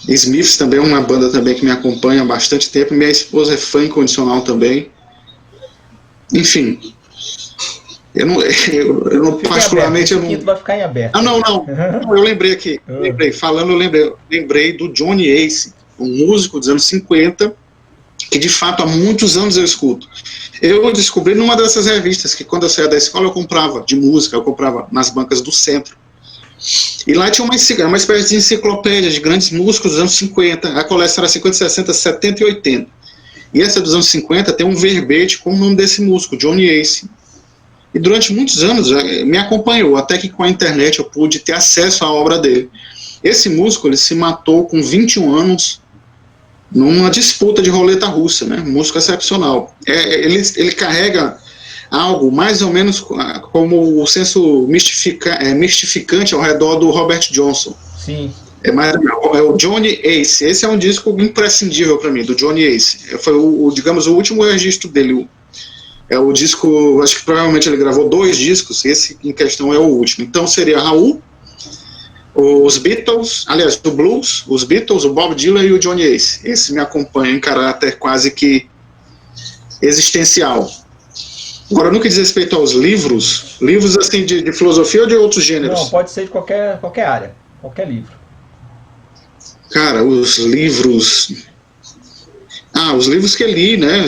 Speaker 2: Smiths também é uma banda também que me acompanha há bastante tempo. Minha esposa é fã incondicional também. Enfim, eu não particularmente...
Speaker 1: Aberto. Eu não... vai ficar em aberto.
Speaker 2: Não, eu lembrei aqui. Lembrei do Johnny Ace, um músico dos anos 50, que de fato há muitos anos eu escuto. Eu descobri numa dessas revistas que quando eu saía da escola eu comprava de música, eu comprava nas bancas do centro. E lá tinha uma espécie de enciclopédia de grandes músicos dos anos 50, a coleção era 50, 60, 70 e 80. E essa dos anos 50 tem um verbete com o nome desse músico, Johnny Ace. E durante muitos anos me acompanhou, até que com a internet eu pude ter acesso à obra dele. Esse músico, ele se matou com 21 anos numa disputa de roleta russa, né? Músico excepcional. Ele carrega algo mais ou menos como o senso mistificante ao redor do Robert Johnson.
Speaker 1: Sim.
Speaker 2: É o Johnny Ace. Esse é um disco imprescindível para mim, do Johnny Ace. Foi digamos, o último registro dele. É o disco, acho que provavelmente ele gravou 2 discos, esse em questão é o último. Então seria Raul, os Beatles, aliás, do blues, os Beatles, o Bob Dylan e o Johnny Ace. Esse me acompanha em caráter quase que existencial. Agora, no que diz respeito aos livros assim de filosofia ou de outros gêneros?
Speaker 1: Não, pode ser de qualquer área, qualquer livro.
Speaker 2: Cara, os livros que eu li, né,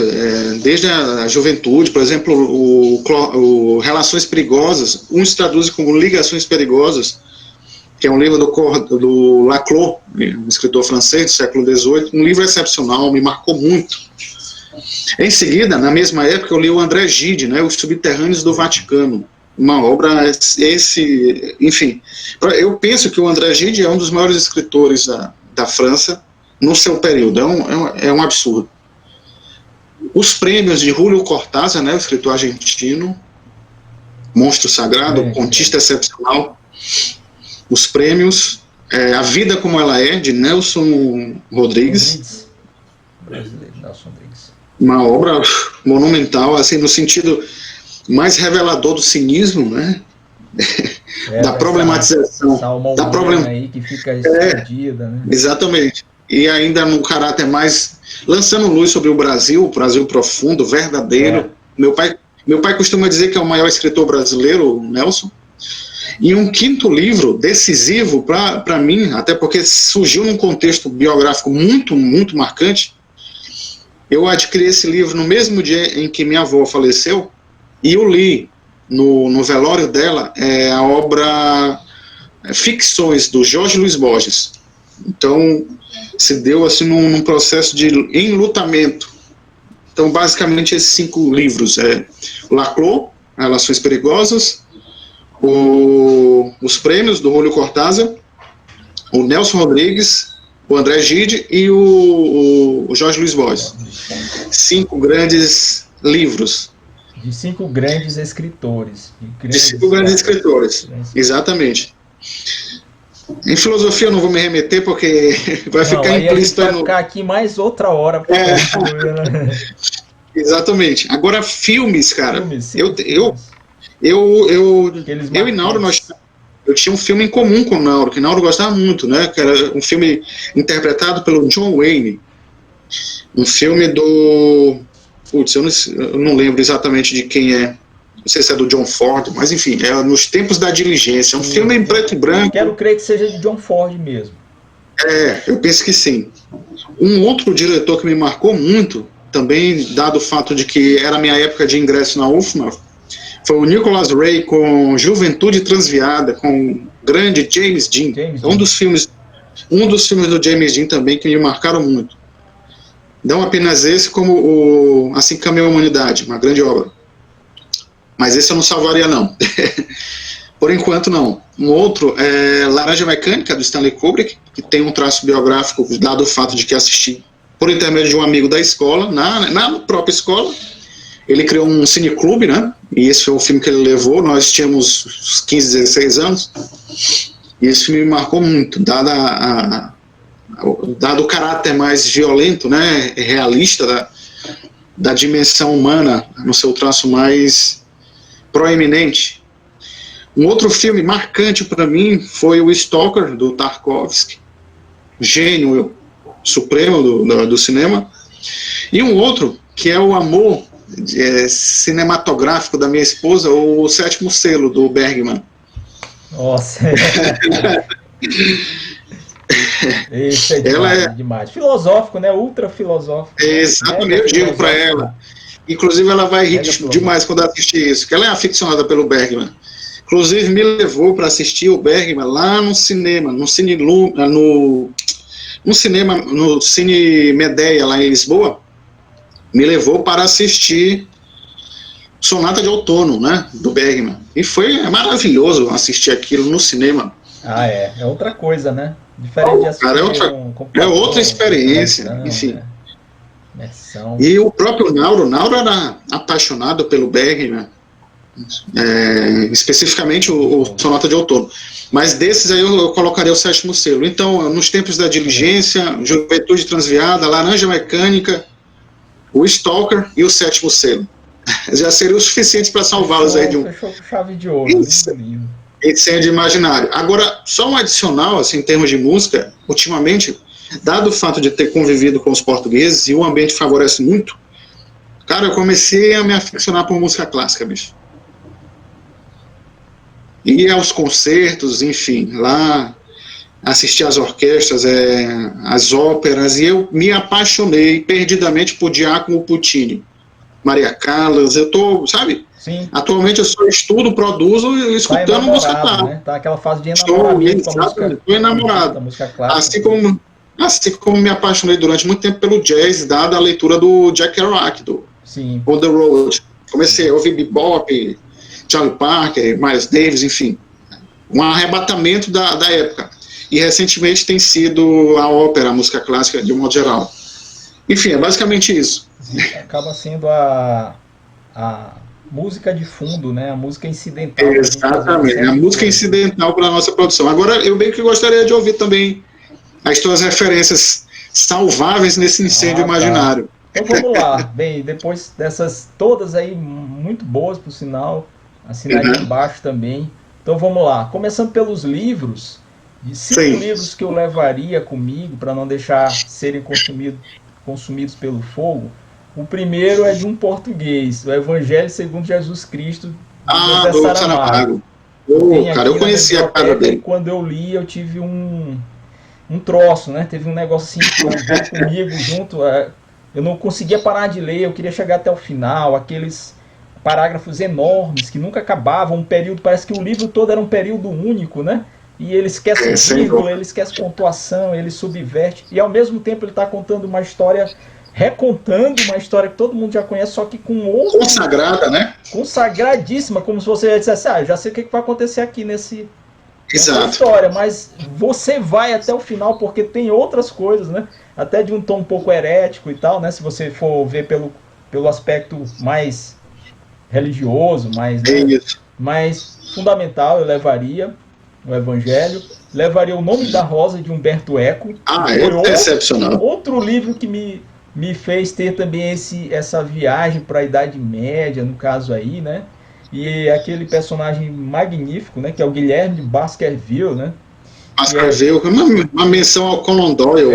Speaker 2: desde a juventude, por exemplo, o Relações Perigosas, uns traduzem como Ligações Perigosas, que é um livro do Laclos, um escritor francês do século XVIII, um livro excepcional, me marcou muito. Em seguida, na mesma época, eu li o André Gide, né, Os Subterrâneos do Vaticano, uma obra, enfim, eu penso que o André Gide é um dos maiores escritores da França no seu período, é um absurdo. Os prêmios de Julio Cortázar, né, o escritor argentino, Monstro Sagrado, contista excepcional. Os prêmios, A Vida Como Ela É, de Nelson Rodrigues.
Speaker 1: Brasileiro, Nelson Rodrigues.
Speaker 2: Uma obra monumental, assim, no sentido mais revelador do cinismo, né? Da problematização.
Speaker 1: Essa aí que fica escondida, né?
Speaker 2: Exatamente. E ainda no caráter mais... lançando luz sobre o Brasil profundo, verdadeiro. Meu pai costuma dizer que é o maior escritor brasileiro, o Nelson. E um quinto livro decisivo para mim, até porque surgiu num contexto biográfico muito, muito marcante. Eu adquiri esse livro no mesmo dia em que minha avó faleceu e eu li no velório dela a obra Ficções, do Jorge Luiz Borges. Então, se deu assim num processo de enlutamento. Então, basicamente, esses 5 livros o Laclos, Relações Perigosas, os prêmios do Julio Cortázar, o Nelson Rodrigues, o André Gide e o Jorge Luiz Borges. 5 grandes livros.
Speaker 1: De 5 grandes escritores.
Speaker 2: De 5 grandes escritores, exatamente. Em filosofia eu não vou me remeter porque vai
Speaker 1: Não,
Speaker 2: ficar
Speaker 1: aí a gente
Speaker 2: implícito
Speaker 1: vai
Speaker 2: no...
Speaker 1: ficar aqui mais outra hora. Né?
Speaker 2: Exatamente. Agora, filmes, cara.
Speaker 1: Filmes, sim,
Speaker 2: Eu, eu,
Speaker 1: filmes. Aqueles
Speaker 2: eu e Nauro,
Speaker 1: marcantes.
Speaker 2: eu tinha um filme em comum com o Nauro, que Nauro gostava muito, né? Que era um filme interpretado pelo John Wayne. Um filme do... Putz, eu não lembro exatamente de quem é. Não sei se é do John Ford, mas enfim, é Nos Tempos da Diligência. É um
Speaker 1: Sim,
Speaker 2: filme em preto e branco.
Speaker 1: quero crer que seja de John Ford mesmo.
Speaker 2: Eu penso que sim. Um outro diretor que me marcou muito, também dado o fato de que era a minha época de ingresso na UFMA, foi o Nicholas Ray com Juventude Transviada, com o grande James Dean.
Speaker 1: James
Speaker 2: Um dos filmes do James Dean também que me marcaram muito. Não apenas esse, como o Assim Caminhou a Humanidade, uma grande obra. Mas esse eu não salvaria, não. Por enquanto, não. Um outro é Laranja Mecânica, do Stanley Kubrick, que tem um traço biográfico, dado o fato de que assisti por intermédio de um amigo da escola, na própria escola. Ele criou um cineclube, né? E esse foi o filme que ele levou. Nós tínhamos 15, 16 anos. E esse filme me marcou muito, dado o caráter mais violento, né? Realista da dimensão humana, no seu traço mais proeminente. Um outro filme marcante para mim foi o Stalker, do Tarkovsky, gênio supremo do cinema. E um outro, que é o amor cinematográfico da minha esposa, o Sétimo Selo, do Bergman.
Speaker 1: Nossa. Esse é demais,
Speaker 2: Ela
Speaker 1: demais. Filosófico, né? Ultra filosófico.
Speaker 2: Exatamente, eu digo para ela. Inclusive, ela vai rir demais quando assistir isso, porque ela é aficionada pelo Bergman. Inclusive, me levou para assistir o Bergman lá no cinema, no Cine Medeia, lá em Lisboa. Me levou para assistir Sonata de Outono, né, do Bergman. E foi maravilhoso assistir aquilo no cinema.
Speaker 1: É outra coisa, né? Diferente de assistir
Speaker 2: é outra experiência, enfim.
Speaker 1: Né?
Speaker 2: E o próprio Nauro era apaixonado pelo Bergman, especificamente o Sonata de Outono. Mas desses aí eu colocaria o Sétimo Selo. Então, Nos Tempos da Diligência, Juventude Transviada, Laranja Mecânica, o Stalker e o Sétimo Selo. Já seria o suficiente para salvá-los aí de um...
Speaker 1: Fechou com chave de ouro.
Speaker 2: Incêndio Imaginário. Agora, só um adicional, assim, em termos de música, ultimamente, dado o fato de ter convivido com os portugueses, e o ambiente favorece muito, cara, eu comecei a me aficionar por música clássica, bicho. E aos concertos, enfim, lá assisti às orquestras, às óperas, e eu me apaixonei perdidamente por Giacomo Puccini, Maria Callas. Eu tô, sabe?
Speaker 1: Sim.
Speaker 2: Atualmente eu só estudo, produzo e escutando música clássica.
Speaker 1: Né? Tá aquela fase de enamoramento
Speaker 2: Estou enamorado.
Speaker 1: Música clássica.
Speaker 2: Assim como me apaixonei durante muito tempo pelo jazz, dada a leitura do Jack Kerouac, do On the Road. Comecei a ouvir bebop, Charlie Parker, Miles Davis, enfim. Um arrebatamento da época. E recentemente tem sido a ópera, a música clássica, de um modo geral. Enfim, é basicamente isso.
Speaker 1: Acaba sendo a música de fundo, né? A música incidental.
Speaker 2: Exatamente, a música incidental para a nossa produção. Agora, eu bem que gostaria de ouvir também as tuas referências salváveis nesse incêndio imaginário.
Speaker 1: Então vamos lá. Bem, depois dessas todas aí, muito boas, por sinal, assinaria embaixo também. Então vamos lá. Começando pelos livros, de 5 livros que eu levaria comigo para não deixar serem consumidos pelo fogo. O primeiro é de um português, o Evangelho segundo Jesus Cristo,
Speaker 2: de José Saramago. Cara, eu conheci a cara dele.
Speaker 1: Quando eu li, eu tive um troço, né? Teve um negocinho que veio comigo junto. Eu não conseguia parar de ler, eu queria chegar até o final, aqueles parágrafos enormes que nunca acabavam, um período, parece que o livro todo era um período único, né? E ele esquece vírgula, ele esquece pontuação, ele subverte, e ao mesmo tempo ele está contando uma história, recontando uma história que todo mundo já conhece, só que com outra...
Speaker 2: Consagrada, né?
Speaker 1: Consagradíssima, como se você dissesse, já sei o que vai acontecer aqui nessa
Speaker 2: Exato.
Speaker 1: História, mas você vai até o final porque tem outras coisas, né? Até de um tom um pouco herético e tal, né? Se você for ver pelo aspecto mais religioso, mais fundamental, eu levaria. no Evangelho. Levaria O Nome da Rosa, de Humberto Eco.
Speaker 2: É excepcional.
Speaker 1: Outro livro que me fez ter também essa viagem para a Idade Média, no caso aí, né? E aquele personagem magnífico, né? Que é o Guilherme de Baskerville, né?
Speaker 2: Baskerville, uma menção ao Conan Doyle.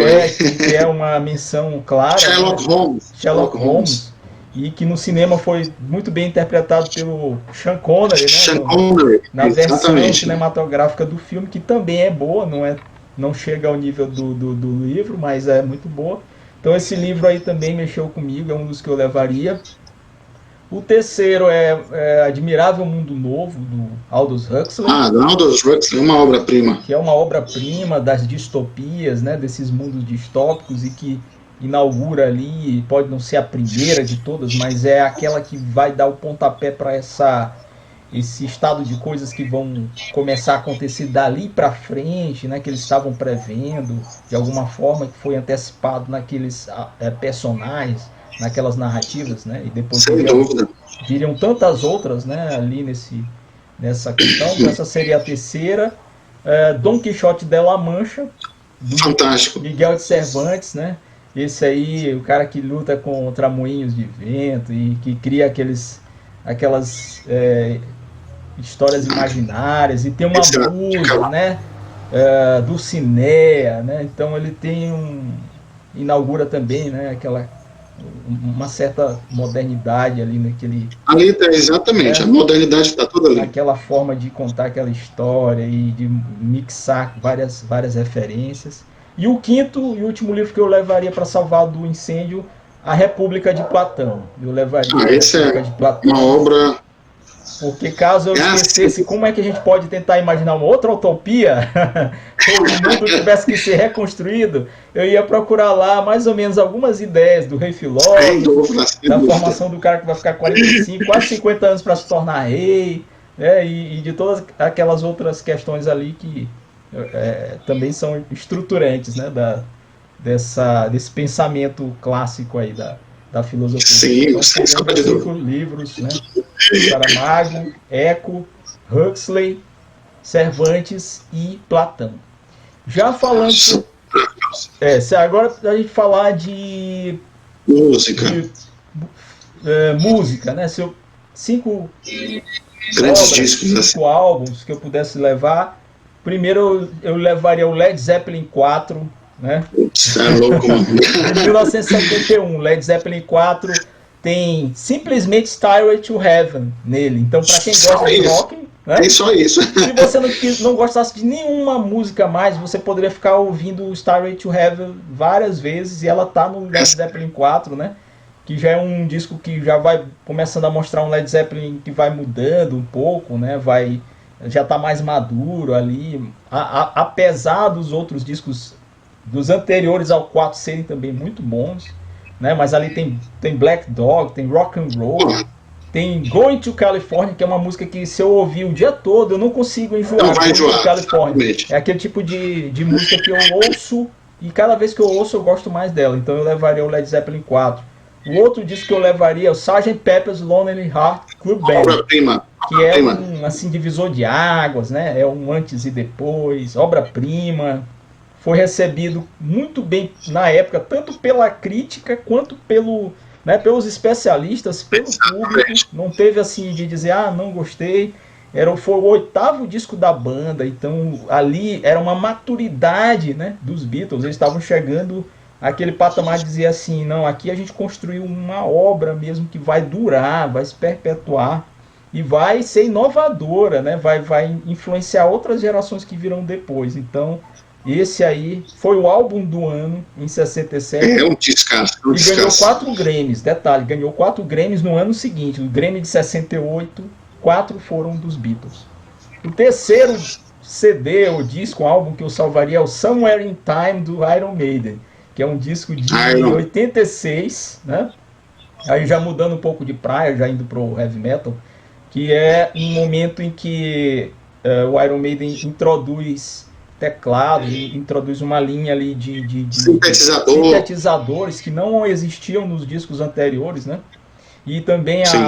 Speaker 1: Que é uma menção clara. Sherlock Holmes. E que no cinema foi muito bem interpretado pelo Sean Connery, né?
Speaker 2: Sean Connery,
Speaker 1: na versão cinematográfica do filme, que também é boa, não chega ao nível do livro, mas é muito boa. Então esse livro aí também mexeu comigo, é um dos que eu levaria. O terceiro é Admirável Mundo Novo, do Aldous Huxley.
Speaker 2: Do Aldous Huxley, uma obra-prima.
Speaker 1: Que é uma obra-prima das distopias, né, desses mundos distópicos, e que inaugura ali, pode não ser a primeira de todas, mas é aquela que vai dar o pontapé para esse estado de coisas que vão começar a acontecer dali para frente, né, que eles estavam prevendo, de alguma forma, que foi antecipado naqueles personagens, naquelas narrativas, né, e depois viriam tantas outras, né, ali nessa questão. Então essa seria a terceira. Dom Quixote de La Mancha,
Speaker 2: fantástico.
Speaker 1: Miguel de Cervantes, né? Esse aí, o cara que luta contra moinhos de vento e que cria aquelas histórias imaginárias, e tem uma musa, né? Dulcinea, né? Então ele inaugura também, né? Uma certa modernidade ali naquele...
Speaker 2: Ali exatamente, a modernidade está toda ali.
Speaker 1: Aquela forma de contar aquela história e de mixar várias referências. E o quinto e último livro que eu levaria para salvar do incêndio, A República de Platão. Eu levaria A República de Platão.
Speaker 2: Uma obra...
Speaker 1: Porque caso eu esquecesse como é que a gente pode tentar imaginar uma outra utopia, se o mundo tivesse que ser reconstruído, eu ia procurar lá mais ou menos algumas ideias do rei filósofo, da formação do cara que vai ficar 45, quase 50 anos para se tornar rei, né, e de todas aquelas outras questões ali que também são estruturantes, né, desse pensamento clássico aí da filosofia.
Speaker 2: Sim, então, sem sombra de dúvida.
Speaker 1: Livros, né? Saramago, Eco, Huxley, Cervantes e Platão. Já falando... agora a gente falar de...
Speaker 2: Música.
Speaker 1: Música, né? Cinco álbuns que eu pudesse levar. Primeiro eu levaria o Led Zeppelin 4, né?
Speaker 2: Isso é louco, mano.
Speaker 1: Em 1971, Led Zeppelin 4 tem simplesmente Stairway to Heaven nele. Então, para quem gosta de rock, né?
Speaker 2: É só isso.
Speaker 1: Se você não gostasse de nenhuma música mais, você poderia ficar ouvindo Stairway to Heaven várias vezes, e ela tá no Led Zeppelin 4, né? Que já é um disco que já vai começando a mostrar um Led Zeppelin que vai mudando um pouco, né? Já tá mais maduro ali, apesar dos outros discos dos anteriores ao 4 serem também muito bons, né? Mas ali tem Black Dog, tem Rock and Roll, tem Going to California, que é uma música que se eu ouvir o dia todo eu não consigo enjoar.
Speaker 2: Não vai enjoar,
Speaker 1: California. É aquele tipo de música que eu ouço, e cada vez que eu ouço eu gosto mais dela. Então eu levaria o Led Zeppelin 4. O outro disco que eu levaria é o Sgt. Pepper's Lonely Hearts Club Band, que é um assim, divisor de águas, né? É um antes e depois, obra-prima. Foi recebido muito bem na época, tanto pela crítica quanto pelos especialistas, pelo público. Não teve assim de dizer, não gostei. Foi o 8º disco da banda, então ali era uma maturidade, né, dos Beatles. Eles estavam chegando àquele patamar de dizer assim, não, aqui a gente construiu uma obra mesmo que vai durar, vai se perpetuar e vai ser inovadora, né, vai influenciar outras gerações que virão depois. Então, esse aí foi o álbum do ano, em 67.
Speaker 2: É um descasso.
Speaker 1: E ganhou 4 Grammys. Detalhe, ganhou 4 Grammys no ano seguinte. O Grammy de 68, 4 foram dos Beatles. O terceiro CD, ou disco, álbum que eu salvaria é o Somewhere in Time, do Iron Maiden, que é um disco de 86, né? Aí já mudando um pouco de praia, já indo pro heavy metal, que é um momento em que o Iron Maiden introduz teclado, introduz uma linha ali de sintetizadores que não existiam nos discos anteriores, né? E também
Speaker 2: Sim.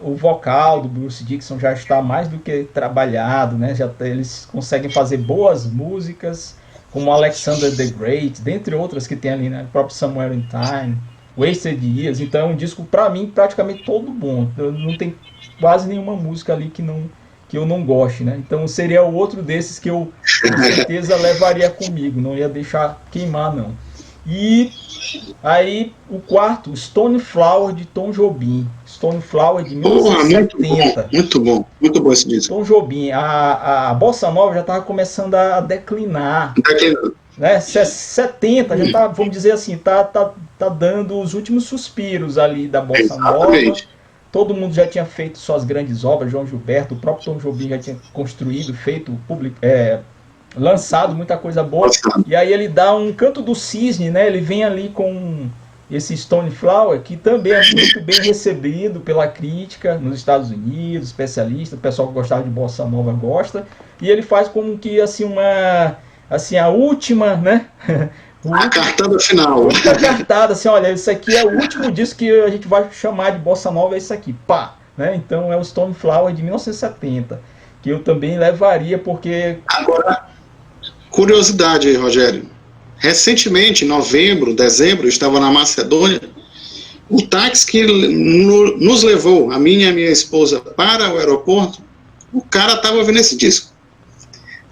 Speaker 1: o vocal do Bruce Dickinson já está mais do que trabalhado, né? Eles conseguem fazer boas músicas, como Alexander the Great, dentre outras que tem ali, né? O próprio Somewhere in Time, Wasted Years. Então é um disco, para mim, praticamente todo bom. Não tem quase nenhuma música ali que eu não goste, né? Então seria o outro desses que eu com certeza levaria comigo, não ia deixar queimar, não. E aí o quarto, Stone Flower de Tom Jobim. Stone Flower de
Speaker 2: Porra, muito bom,
Speaker 1: 1970.
Speaker 2: muito bom, muito bom esse disco.
Speaker 1: Tom Jobim, a bossa nova já estava começando a declinar,
Speaker 2: Daquele-
Speaker 1: né? 70 já tá, vamos dizer assim, tá dando os últimos suspiros ali da bossa nova.
Speaker 2: Exatamente.
Speaker 1: Todo mundo já tinha feito suas grandes obras, João Gilberto, o próprio Tom Jobim já tinha construído, feito, lançado muita coisa boa.
Speaker 2: Nossa,
Speaker 1: E aí ele dá um canto do cisne, né? Ele vem ali com esse Stone Flower, que também é muito bem recebido pela crítica nos Estados Unidos, especialista, o pessoal que gostava de bossa nova gosta. E ele faz como que assim a última, né?
Speaker 2: a cartada final.
Speaker 1: A última cartada, assim, olha, isso aqui é o último disco que a gente vai chamar de bossa nova, é isso aqui, pá, né? Então é o Stone Flower de 1970, que eu também levaria porque
Speaker 2: Agora, curiosidade, Rogério. Recentemente, em novembro, dezembro, eu estava na Macedônia. O táxi que nos levou, a minha e a minha esposa, para o aeroporto, o cara estava ouvindo esse disco.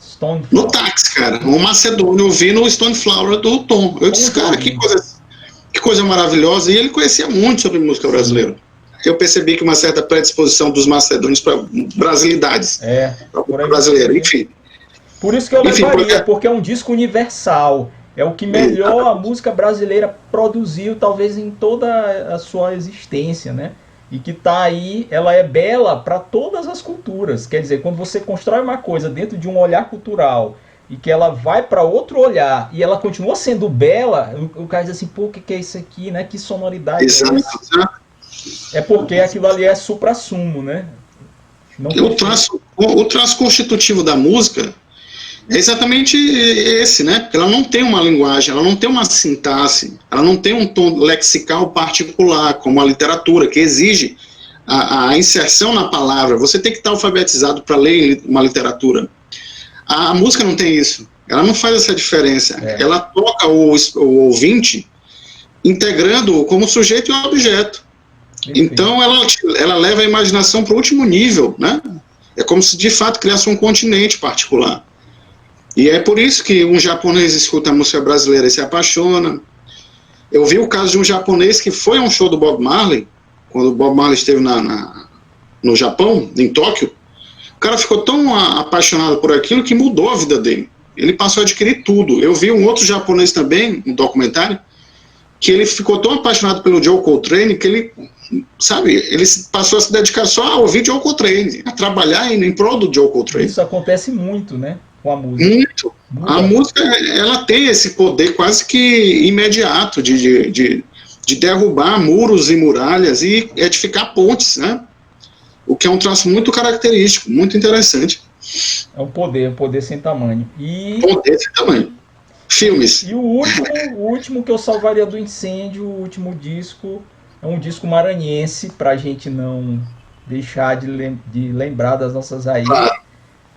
Speaker 1: Stone
Speaker 2: No
Speaker 1: Flower.
Speaker 2: táxi, cara. Um macedônio ouvindo o Stone Flower do Tom. Eu disse, cara, que coisa maravilhosa. E ele conhecia muito sobre música brasileira. Eu percebi que uma certa predisposição dos macedônios para brasilidades.
Speaker 1: Por aí
Speaker 2: Brasileira, enfim.
Speaker 1: Por isso que eu
Speaker 2: Enfim,
Speaker 1: levaria, porque é um disco universal. É o que melhor a música brasileira produziu, talvez em toda a sua existência, né? E que tá aí, ela é bela para todas as culturas. Quer dizer, quando você constrói uma coisa dentro de um olhar cultural e que ela vai para outro olhar e ela continua sendo bela, o cara diz assim, pô, o que é isso aqui, né? Que sonoridade é essa? É porque aquilo ali é supra-sumo, né? Não
Speaker 2: o traço constitutivo da música é exatamente esse, né? Porque ela não tem uma linguagem, ela não tem uma sintaxe, ela não tem um tom lexical particular, como a literatura, que exige a inserção na palavra. Você tem que estar alfabetizado para ler uma literatura. A música não tem isso. Ela não faz essa diferença. Ela toca o ouvinte integrando como sujeito e objeto. Então ela leva a imaginação para o último nível, né? É como se de fato criasse um continente particular. E é por isso que um japonês escuta a música brasileira e se apaixona. Eu vi o caso de um japonês que foi a um show do Bob Marley, quando o Bob Marley esteve no Japão, em Tóquio. O cara ficou tão apaixonado por aquilo que mudou a vida dele. Ele passou a adquirir tudo. Eu vi um outro japonês também, um documentário, que ele ficou tão apaixonado pelo Joe Coltrane que ele, sabe, ele passou a se dedicar só a ouvir Joe Coltrane, a trabalhar em prol do Joe Coltrane.
Speaker 1: Isso acontece muito, né? Com a música.
Speaker 2: Muito. A música, ela tem esse poder quase que imediato de derrubar muros e muralhas e edificar pontes, né? O que é um traço muito característico, muito interessante.
Speaker 1: É um poder sem tamanho.
Speaker 2: Poder sem tamanho. Filmes.
Speaker 1: E o último que eu salvaria do incêndio, o último disco, é um disco maranhense, pra gente não deixar de lembrar das nossas raízes.
Speaker 2: Claro.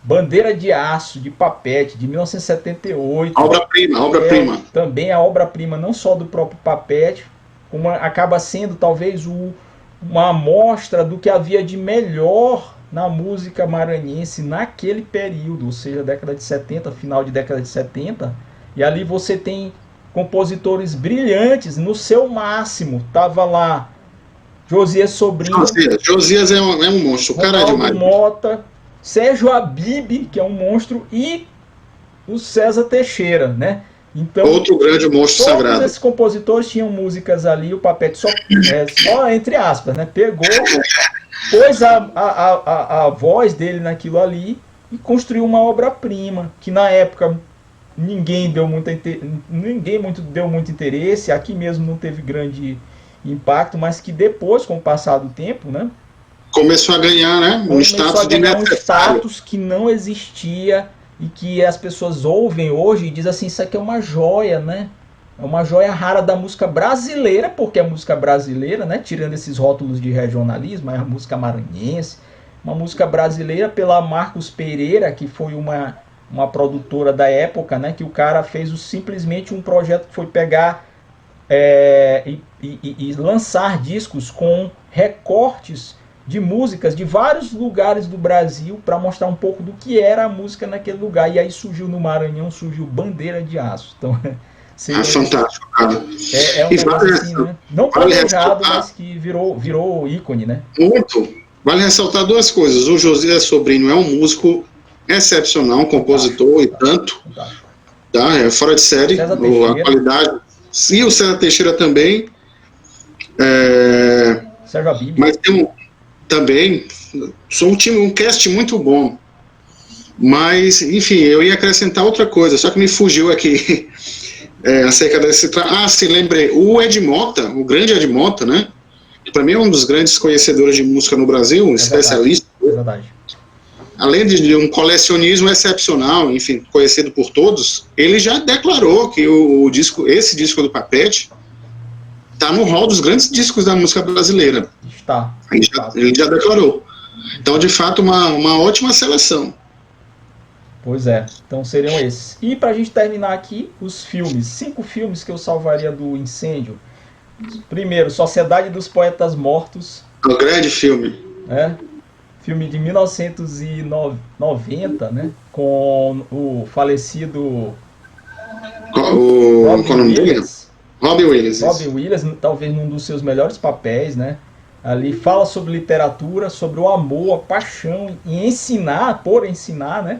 Speaker 1: Bandeira de Aço, de Papete, de 1978.
Speaker 2: Obra-prima.
Speaker 1: Também a obra-prima não só do próprio Papete, como acaba sendo talvez uma amostra do que havia de melhor na música maranhense naquele período, ou seja, década de 70, final de década de 70. E ali você tem compositores brilhantes no seu máximo. Tava lá Josias Sobrinho.
Speaker 2: Josias é um monstro, o cara é demais.
Speaker 1: Mota, Sérgio Habib, que é um monstro, e o César Teixeira, né? Então,
Speaker 2: outro grande monstro
Speaker 1: todos
Speaker 2: sagrado.
Speaker 1: Esses compositores tinham músicas ali, o Papete só entre aspas, né? Pegou, pôs a voz dele naquilo ali e construiu uma obra-prima, que na época ninguém deu muito interesse, aqui mesmo não teve grande impacto, mas que depois, com o passar do tempo, né?
Speaker 2: Começou a ganhar, né? Um status de
Speaker 1: um status que não existia e que as pessoas ouvem hoje e dizem assim, isso aqui é uma joia, né? É uma joia rara da música brasileira, porque é música brasileira, né? Tirando esses rótulos de regionalismo, é a música maranhense. Uma música brasileira pela Marcos Pereira, que foi uma produtora da época, né? Que o cara fez simplesmente um projeto que foi pegar e lançar discos com recortes de músicas de vários lugares do Brasil para mostrar um pouco do que era a música naquele lugar. E aí surgiu no Maranhão, surgiu Bandeira de Aço. Então,
Speaker 2: fantástico, cara.
Speaker 1: um negócio assim, né? Não planejado, mas que virou ícone, né?
Speaker 2: Muito. Vale ressaltar duas coisas. O Josias Sobrinho é um músico excepcional, um compositor e tanto. Fantástico. Tá? É fora de série, a qualidade. E o César Teixeira também.
Speaker 1: Sérgio Abib.
Speaker 2: Mas tem também, sou um cast muito bom. Mas, enfim, eu ia acrescentar outra coisa, só que me fugiu aqui. Acerca desse. Sim, lembrei. O Ed Mota, o grande Ed Mota, né? Que para mim é um dos grandes conhecedores de música no Brasil, um especialista.
Speaker 1: É verdade.
Speaker 2: Além de um colecionismo excepcional, enfim, conhecido por todos, ele já declarou que esse disco do Papete está no hall dos grandes discos da música brasileira.
Speaker 1: Está.
Speaker 2: Ele já declarou. Então, de fato, uma ótima seleção.
Speaker 1: Pois é, então seriam esses. E pra gente terminar aqui, os filmes. 5 filmes que eu salvaria do incêndio. Primeiro, Sociedade dos Poetas Mortos.
Speaker 2: Um grande filme.
Speaker 1: Filme de 1990, né? Com o falecido
Speaker 2: Robin Williams.
Speaker 1: Robin Williams, talvez num dos seus melhores papéis, né? Ali fala sobre literatura, sobre o amor, a paixão e ensinar, né?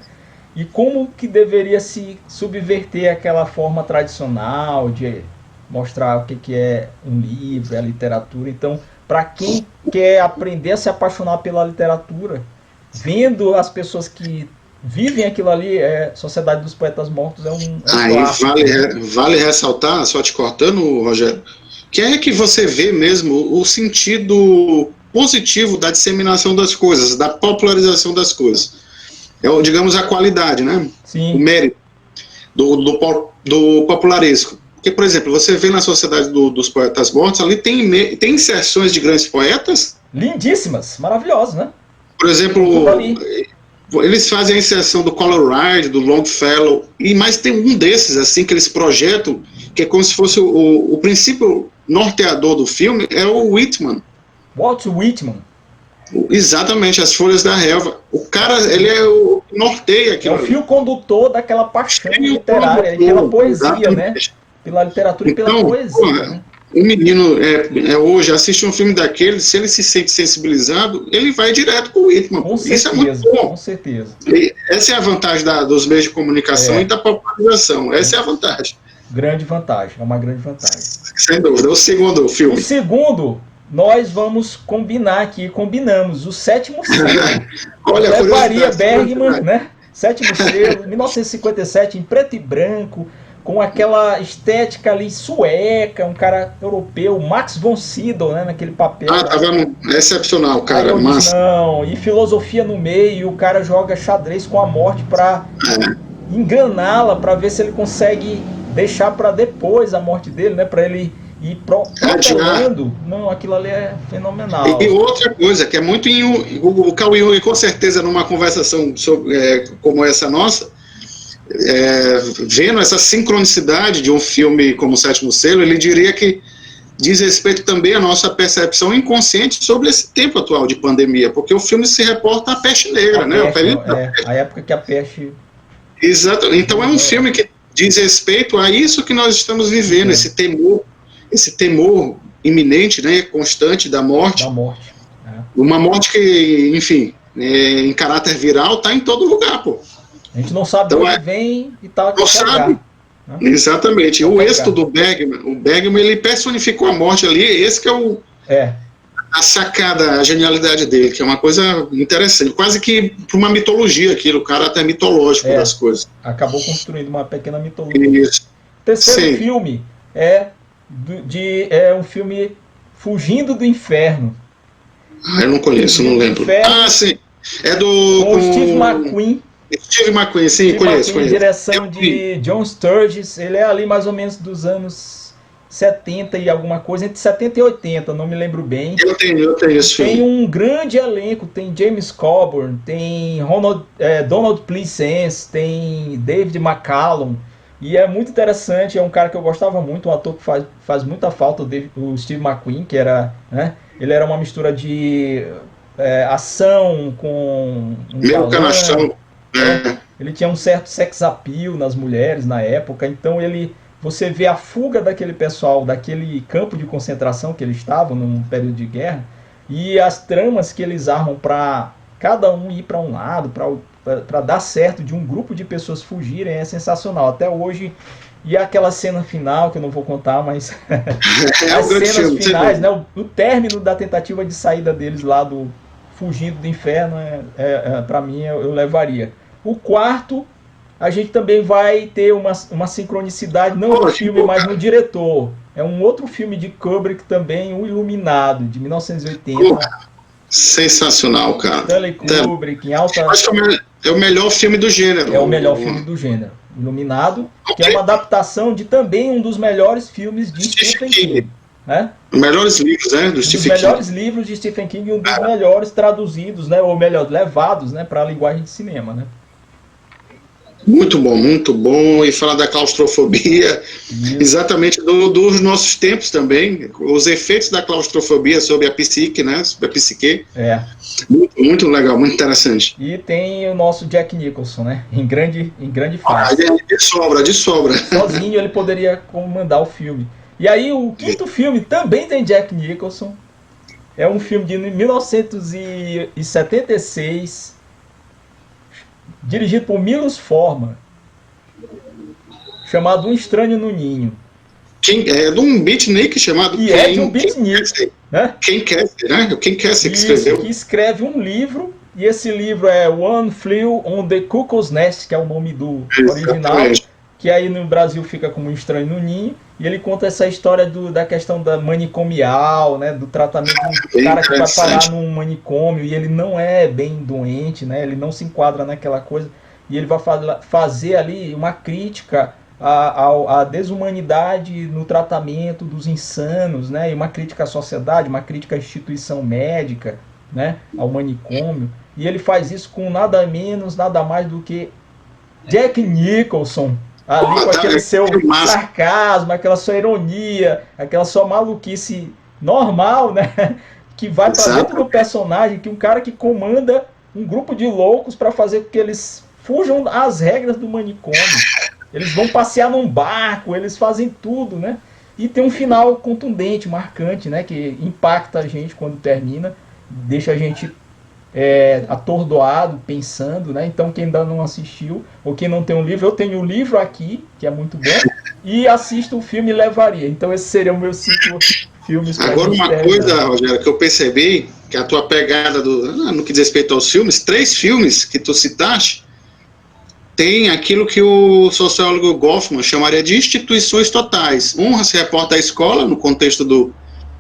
Speaker 1: E como que deveria se subverter aquela forma tradicional de mostrar o que é um livro, a literatura. Então, para quem quer aprender a se apaixonar pela literatura, vendo as pessoas que vivem aquilo ali, Sociedade dos Poetas Mortos é um clássico.
Speaker 2: Vale ressaltar, só te cortando, Rogério, que é que você vê mesmo o sentido positivo da disseminação das coisas, da popularização das coisas. Digamos, a qualidade, né?
Speaker 1: Sim.
Speaker 2: O mérito do popularesco. Porque, por exemplo, você vê na Sociedade dos Poetas Mortos, ali tem inserções de grandes poetas.
Speaker 1: Lindíssimas, maravilhosas, né?
Speaker 2: Por exemplo, eles fazem a inserção do Coleridge, do Longfellow, mas tem um desses, assim, que eles projetam, que é como se fosse o princípio norteador do filme, é o Whitman.
Speaker 1: Walt Whitman.
Speaker 2: Exatamente, As Folhas da Relva. O cara, ele é o norteia aquilo.
Speaker 1: É o fio condutor daquela paixão literária, aquela poesia, exatamente, né? Pela literatura e pela poesia, né?
Speaker 2: O menino hoje assiste um filme daquele, se ele se sente sensibilizado, ele vai direto com o Whitman. Isso é muito bom.
Speaker 1: Com certeza.
Speaker 2: Essa é a vantagem dos meios de comunicação e da popularização. Essa é a vantagem.
Speaker 1: Grande vantagem, é uma grande vantagem.
Speaker 2: Sem dúvida. O segundo filme.
Speaker 1: O segundo, nós vamos combinar aqui, combinamos, o Sétimo Selo.
Speaker 2: Olha,
Speaker 1: Maria Bergman, né? Sétimo Selo, 1957, em preto e branco, com aquela estética ali sueca, um cara europeu, Max von Sydow, né, naquele papel.
Speaker 2: Tava excepcional, cara, massa.
Speaker 1: Não, e filosofia no meio, e o cara joga xadrez com a morte para enganá-la, para ver se ele consegue deixar para depois a morte dele, né, para ele ir protelando. Não, aquilo ali é fenomenal.
Speaker 2: E outra coisa, que é muito o Carl Jung, com certeza, numa conversação como essa nossa, vendo essa sincronicidade de um filme como O Sétimo Selo, ele diria que diz respeito também à nossa percepção inconsciente sobre esse tempo atual de pandemia, porque o filme se reporta à peste negra, né?
Speaker 1: A época que a peste...
Speaker 2: Exato. Então é um filme que diz respeito a isso que nós estamos vivendo, esse temor iminente, né, constante da morte. Uma morte que, enfim, em caráter viral, está em todo lugar, pô.
Speaker 1: A gente não sabe de onde vem e tal.
Speaker 2: Não sabe. Né? Exatamente. O êxito do Bergman, ele personificou a morte ali, esse que é a sacada, a genialidade dele, que é uma coisa interessante, quase que uma mitologia aquilo, o cara até mitológico das coisas.
Speaker 1: Acabou construindo uma pequena mitologia.
Speaker 2: Isso.
Speaker 1: Terceiro filme é um filme Fugindo do Inferno.
Speaker 2: Eu não conheço, não lembro.
Speaker 1: Inferno,
Speaker 2: sim. É do...
Speaker 1: com Steve McQueen.
Speaker 2: Steve McQueen, sim,
Speaker 1: Steve
Speaker 2: conheço,
Speaker 1: McQueen,
Speaker 2: conheço.
Speaker 1: direção de John Sturges, ele é ali mais ou menos dos anos 70 e alguma coisa, entre 70 e 80, não me lembro bem.
Speaker 2: Eu tenho esse
Speaker 1: Tem
Speaker 2: filme.
Speaker 1: um grande elenco, tem James Coburn, tem Donald Pleasence, tem David McCallum, e é muito interessante, é um cara que eu gostava muito, um ator que faz muita falta, o Steve McQueen, que era, né, ele era uma mistura de ação com um
Speaker 2: Meio
Speaker 1: galã,
Speaker 2: canastrão.
Speaker 1: né?
Speaker 2: É,
Speaker 1: Ele tinha um certo sex appeal nas mulheres na época, então você vê a fuga daquele pessoal daquele campo de concentração que eles estavam num período de guerra e as tramas que eles armam para cada um ir para um lado, para dar certo de um grupo de pessoas fugirem é sensacional. Até hoje, e aquela cena final, que eu não vou contar, mas
Speaker 2: é
Speaker 1: as
Speaker 2: um grande
Speaker 1: cenas
Speaker 2: filme.
Speaker 1: finais, né, o término da tentativa de saída deles lá do fugindo do inferno, para mim eu levaria. O quarto, a gente também vai ter uma sincronicidade, não no
Speaker 2: Pô,
Speaker 1: filme,
Speaker 2: tipo,
Speaker 1: mas no
Speaker 2: cara,
Speaker 1: diretor. É um outro filme de Kubrick também, O Iluminado, de
Speaker 2: pô,
Speaker 1: 1980.
Speaker 2: sensacional, cara.
Speaker 1: Stanley Kubrick, em alta.
Speaker 2: Acho que é o melhor filme do
Speaker 1: É o melhor
Speaker 2: gênero.
Speaker 1: filme do gênero. Iluminado, que é
Speaker 2: Ok.
Speaker 1: uma adaptação de também um dos melhores filmes de
Speaker 2: Stephen
Speaker 1: Stephen
Speaker 2: King.
Speaker 1: King. Né?
Speaker 2: Os melhores livros, né, do
Speaker 1: Um dos
Speaker 2: Stephen King.
Speaker 1: melhores livros de Stephen King e um dos melhores traduzidos, né, ou melhor, levados, né, para a linguagem de cinema. Né?
Speaker 2: Muito bom, muito bom. E falar da claustrofobia,
Speaker 1: Isso.
Speaker 2: exatamente dos nossos tempos também, os efeitos da claustrofobia sobre a psique, né? Sobre a psique.
Speaker 1: É.
Speaker 2: Muito, muito legal, muito interessante.
Speaker 1: E tem o nosso Jack Nicholson, né? Em grande
Speaker 2: Ah,
Speaker 1: fase.
Speaker 2: de sobra, de sobra.
Speaker 1: Sozinho ele poderia comandar o filme. E aí o quinto filme também tem Jack Nicholson. É um filme de 1976, dirigido por Milos Forman, chamado Um Estranho no Ninho.
Speaker 2: É de um beatnik chamado
Speaker 1: E é de um beatnik, né?
Speaker 2: Ken Kesey, né? O Ken Kesey que
Speaker 1: Isso,
Speaker 2: escreveu.
Speaker 1: que escreve um livro, e esse livro é One Flew on the Cuckoo's Nest, que é o nome do original,
Speaker 2: Exatamente.
Speaker 1: que aí no Brasil fica como Um Estranho no Ninho, e ele conta essa história da questão da manicomial, né, do tratamento de um cara que vai parar num manicômio, e ele não é bem doente, né, ele não se enquadra naquela coisa, e ele vai fazer ali uma crítica à desumanidade no tratamento dos insanos, né, e uma crítica à sociedade, uma crítica à instituição médica, né, ao manicômio, e ele faz isso com nada menos, nada mais do que Jack Nicholson, ali com aquele seu sarcasmo, aquela sua ironia, aquela sua maluquice normal, né, que vai para dentro do personagem, que um cara que comanda um grupo de loucos para fazer com que eles fujam às regras do manicômio. Eles vão passear num barco, eles fazem tudo, né? E tem um final contundente, marcante, né? Que impacta a gente quando termina, deixa a gente atordoado, pensando, né? Então quem ainda não assistiu, ou quem não tem um livro, eu tenho um livro aqui, que é muito bom, e assisto o filme e levaria. Então esses seriam meus 5 filmes.
Speaker 2: Agora uma coisa, Rogério, que eu percebi, que a tua pegada no que diz respeito aos filmes, 3 filmes que tu citaste, tem aquilo que o sociólogo Goffman chamaria de instituições totais. Um se reporta à escola, no contexto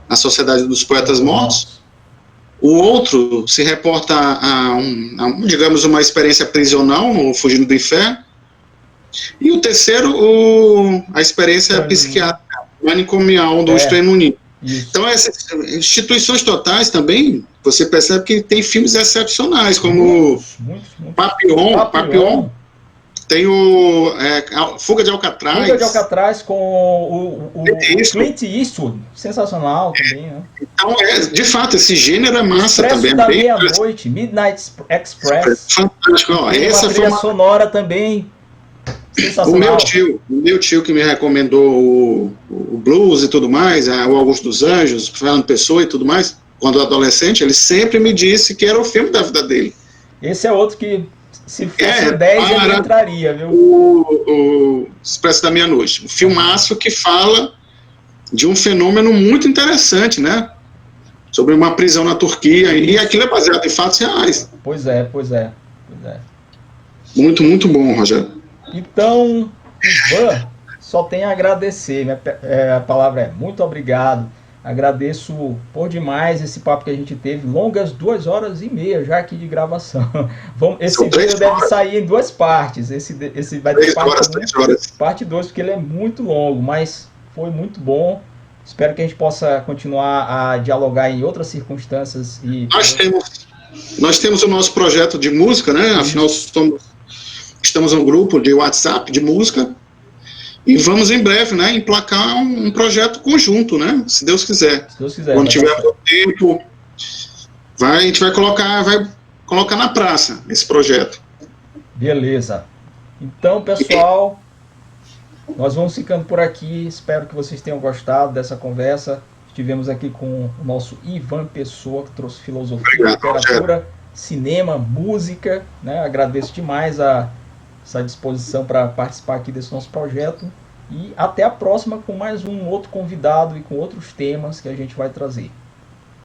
Speaker 2: da Sociedade dos Poetas Mortos. O outro se reporta digamos, uma experiência prisional, no Fugindo do Inferno. E o terceiro, a experiência psiquiátrica, manicomial do Estranho no Ninho. Então, essas instituições totais também, você percebe que tem filmes excepcionais, como Papillon. Tem Fuga de Alcatraz.
Speaker 1: Fuga de Alcatraz com o Clint Eastwood. Sensacional também, né? Então,
Speaker 2: de fato, esse gênero é massa
Speaker 1: Expresso
Speaker 2: também.
Speaker 1: Da Meia-Noite, Midnight Express.
Speaker 2: Fantástico. Ó,
Speaker 1: tem
Speaker 2: essa
Speaker 1: uma trilha sonora também sensacional.
Speaker 2: O meu tio que me recomendou o blues e tudo mais, o Augusto dos Anjos, Fernando Pessoa e tudo mais, quando adolescente, ele sempre me disse que era o filme da vida dele.
Speaker 1: Esse é outro que, se fosse 10, ele entraria, viu?
Speaker 2: O Expresso da Meia-Noite. Um filmaço que fala de um fenômeno muito interessante, né? Sobre uma prisão na Turquia. E aquilo é baseado em fatos reais.
Speaker 1: Pois é.
Speaker 2: Muito, muito bom, Rogério.
Speaker 1: Então, Ivan, só tenho a agradecer. A palavra é muito obrigado. Agradeço por demais esse papo que a gente teve, longas 2 horas e meia já aqui de gravação. Esse vídeo deve sair em 2 partes, esse vai ter parte 1, parte 2, porque ele é muito longo, mas foi muito bom. Espero que a gente possa continuar a dialogar em outras circunstâncias.
Speaker 2: Nós temos o nosso projeto de música, né? Afinal, estamos num grupo de WhatsApp de música e vamos em breve, né, emplacar um projeto conjunto, né? Se Deus quiser.
Speaker 1: Se Deus quiser.
Speaker 2: Quando tiver muito tempo, a gente vai colocar na praça esse projeto.
Speaker 1: Beleza. Então, pessoal, nós vamos ficando por aqui. Espero que vocês tenham gostado dessa conversa. Estivemos aqui com o nosso Ivan Pessoa, que trouxe filosofia, literatura, cinema, música, né? Agradeço demais essa disposição para participar aqui desse nosso projeto. E até a próxima com mais um outro convidado e com outros temas que a gente vai trazer.